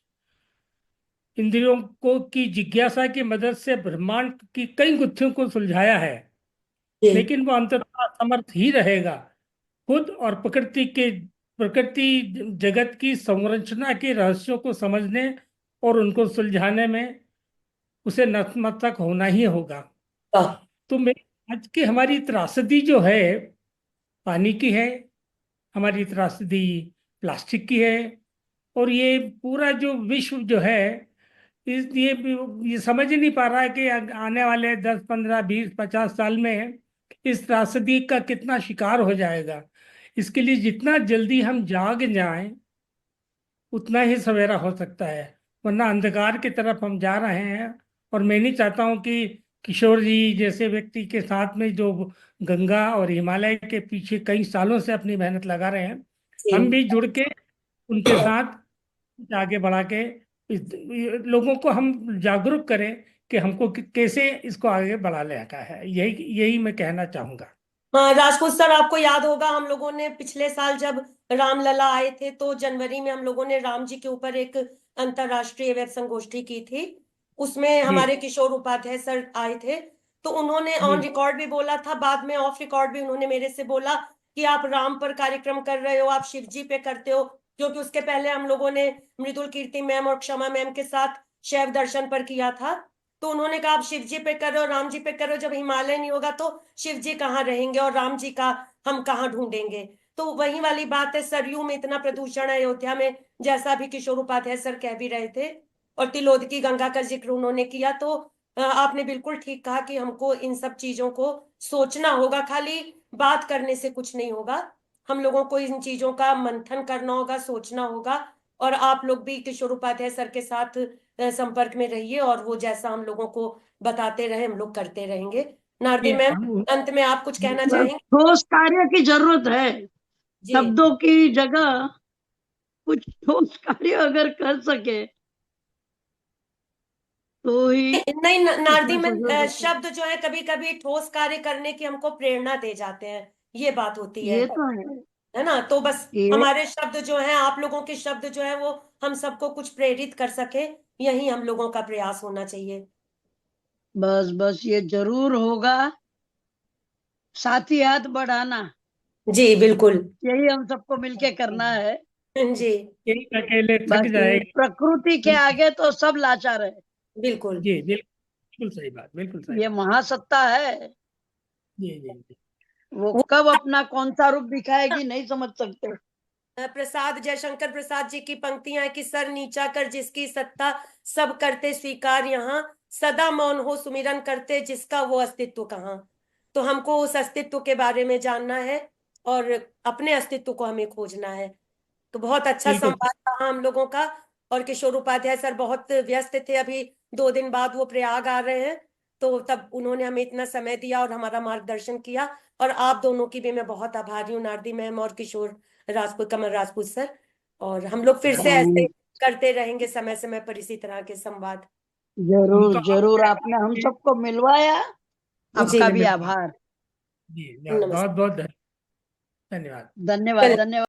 Speaker 4: इंद्रियों को की जिज्ञासा की मदद से ब्रह्मांड की कई गुत्थियों को सुलझाया है,
Speaker 1: जी,
Speaker 4: लेकिन वो अंततः असमर्थ ही रहेगा खुद और प्रकृति जगत की संरचना के रहस्यों को समझने और उनको सुलझाने में उसे नतमस्तक होना ही होगा।
Speaker 1: वाह,
Speaker 4: तो मैं आज की हमारी त्रासदी जो है पानी की है, हमारी त्रासदी प्लास्टिक की है, और ये पूरा जो विश्व जो है, इस ये समझ ही नहीं पा रहा है कि आने वाले 10 15 20 50 साल में इस त्रासदी का कितना शिकार हो जाएगा। इसके लिए जितना जल्दी हम जाग जाएं उतना ही सवेरा हो सकता है, वरना अंधकार की तरफ हम जा रहे हैं। और मैं नहीं चाहता हूं कि किशोर जी जैसे व्यक्ति के साथ में जो गंगा और हिमालय के पीछे कई सालों से अपनी मेहनत लगा रहे हैं, हम
Speaker 1: जी।
Speaker 4: भी जुड़ के उनके साथ आगे बढ़ा के लोगों को हम जागरूक करें कि हमको कैसे इसको आगे बढ़ाने का है। यही यही मैं कहना चाहूंगा।
Speaker 1: हाँ राजपूत सर, आपको याद होगा हम लोगों ने पिछले साल जब रामलला आए थे तो जनवरी में हम लोगों ने राम जी के ऊपर एक अंतर्राष्ट्रीय वेब संगोष्ठी की थी। उसमें
Speaker 4: जी
Speaker 1: हमारे किशोर उपाध्याय सर आए थे। तो उन्होंने
Speaker 4: जी
Speaker 1: ऑन रिकॉर्ड भी बोला था, बाद में ऑफ रिकॉर्ड भी उन्होंने मेरे से बोला कि आप राम पर कार्यक्रम कर रहे हो, आप शिव जी पे करते हो। क्योंकि उसके पहले हम लोगों ने मृदुल कीर्ति मैम और क्षमा मैम के साथ शैव दर्शन पर किया था। तो उन्होंने कहा आप शिव जी पे कर रहे हो, राम जी पे कर रहे हो, जब हिमालय नहीं होगा तो शिव जी कहाँ रहेंगे और राम जी का हम कहाँ ढूंढेंगे? तो वही वाली बात है, सरयू में इतना प्रदूषण है, अयोध्या में, जैसा भी किशोर उपाध्याय सर कह भी रहे थे। और तिलोद की गंगा का जिक्र उन्होंने किया। तो आपने बिल्कुल ठीक कहा कि हमको इन सब चीजों को सोचना होगा, खाली बात करने से कुछ नहीं होगा। हम लोगों को इन चीजों का मंथन करना होगा, सोचना होगा। और आप लोग भी किशोर उपाध्याय सर के साथ संपर्क में रहिए, और वो जैसा हम लोगों को बताते रहे हम लोग करते रहेंगे। नारदी
Speaker 4: जी,
Speaker 1: मैम, अंत में आप कुछ कहना
Speaker 3: बस
Speaker 1: चाहेंगे?
Speaker 3: ठोस कार्य की जरूरत है।
Speaker 1: जी,
Speaker 3: शब्दों की जगह कुछ ठोस कार्य अगर कर सके तो ही
Speaker 1: नहीं नारदी
Speaker 3: इसमें
Speaker 1: में
Speaker 3: सफल सकते हैं।
Speaker 1: शब्द जो है कभी कभी ठोस कार्य करने की हमको प्रेरणा दे जाते हैं, ये बात होती
Speaker 3: ये तो है।
Speaker 1: है ना? तो बस
Speaker 3: ये
Speaker 1: हमारे शब्द जो हैं, आप लोगों के शब्द जो है वो हम सबको कुछ प्रेरित कर सके, यही हम लोगों का प्रयास होना चाहिए।
Speaker 3: बस बस ये जरूर होगा, साथी हाथ बढ़ाना,
Speaker 1: जी बिल्कुल।
Speaker 3: यही हम सबको मिलके करना है।
Speaker 1: जी
Speaker 4: एक अकेले थक
Speaker 3: बाकी
Speaker 4: जाएगा।
Speaker 3: प्रकृति के आगे तो सब लाचार है।
Speaker 1: बिल्कुल।
Speaker 4: जी बिल्कुल सही बात, बिल्कुल सही
Speaker 3: ये
Speaker 4: बात।
Speaker 3: महासत्ता है,
Speaker 4: जी जी जी।
Speaker 3: वो
Speaker 1: वो
Speaker 3: कब अपना कौन सा रूप दिखाएगी नहीं समझ सकते।
Speaker 1: प्रसाद जयशंकर प्रसाद जी की पंक्तियां हैं कि सर नीचा कर जिसकी सत्ता, सब करते स्वीकार यहाँ, सदा मौन हो सुमिरन करते जिसका वो अस्तित्व कहाँ। तो हमको उस अस्तित्व के बारे में जानना है और अपने अस्तित्व को हमें खोजना है। तो बहुत अच्छा
Speaker 4: बिल्कुल
Speaker 1: संवाद रहा हम लोगों का। और किशोर उपाध्याय सर बहुत व्यस्त थे, अभी 2 दिन बाद वो प्रयाग आ रहे हैं, तो तब उन्होंने हमें इतना समय दिया और हमारा मार्गदर्शन किया। और आप दोनों की भी मैं बहुत आभारी हूँ, नारदी मैम और किशोर राजपूत, कमल राजपूत सर। और हम लोग फिर से ऐसे
Speaker 3: हम
Speaker 1: करते रहेंगे समय समय पर इसी तरह के संवाद।
Speaker 3: जरूर
Speaker 4: तो
Speaker 3: जरूर, आपने हम सबको मिलवाया,
Speaker 1: जी
Speaker 3: आपका भी आभार।
Speaker 4: जी बहुत
Speaker 1: नमस्ते।
Speaker 4: बहुत धन्यवाद।
Speaker 3: धन्यवाद धन्यवाद।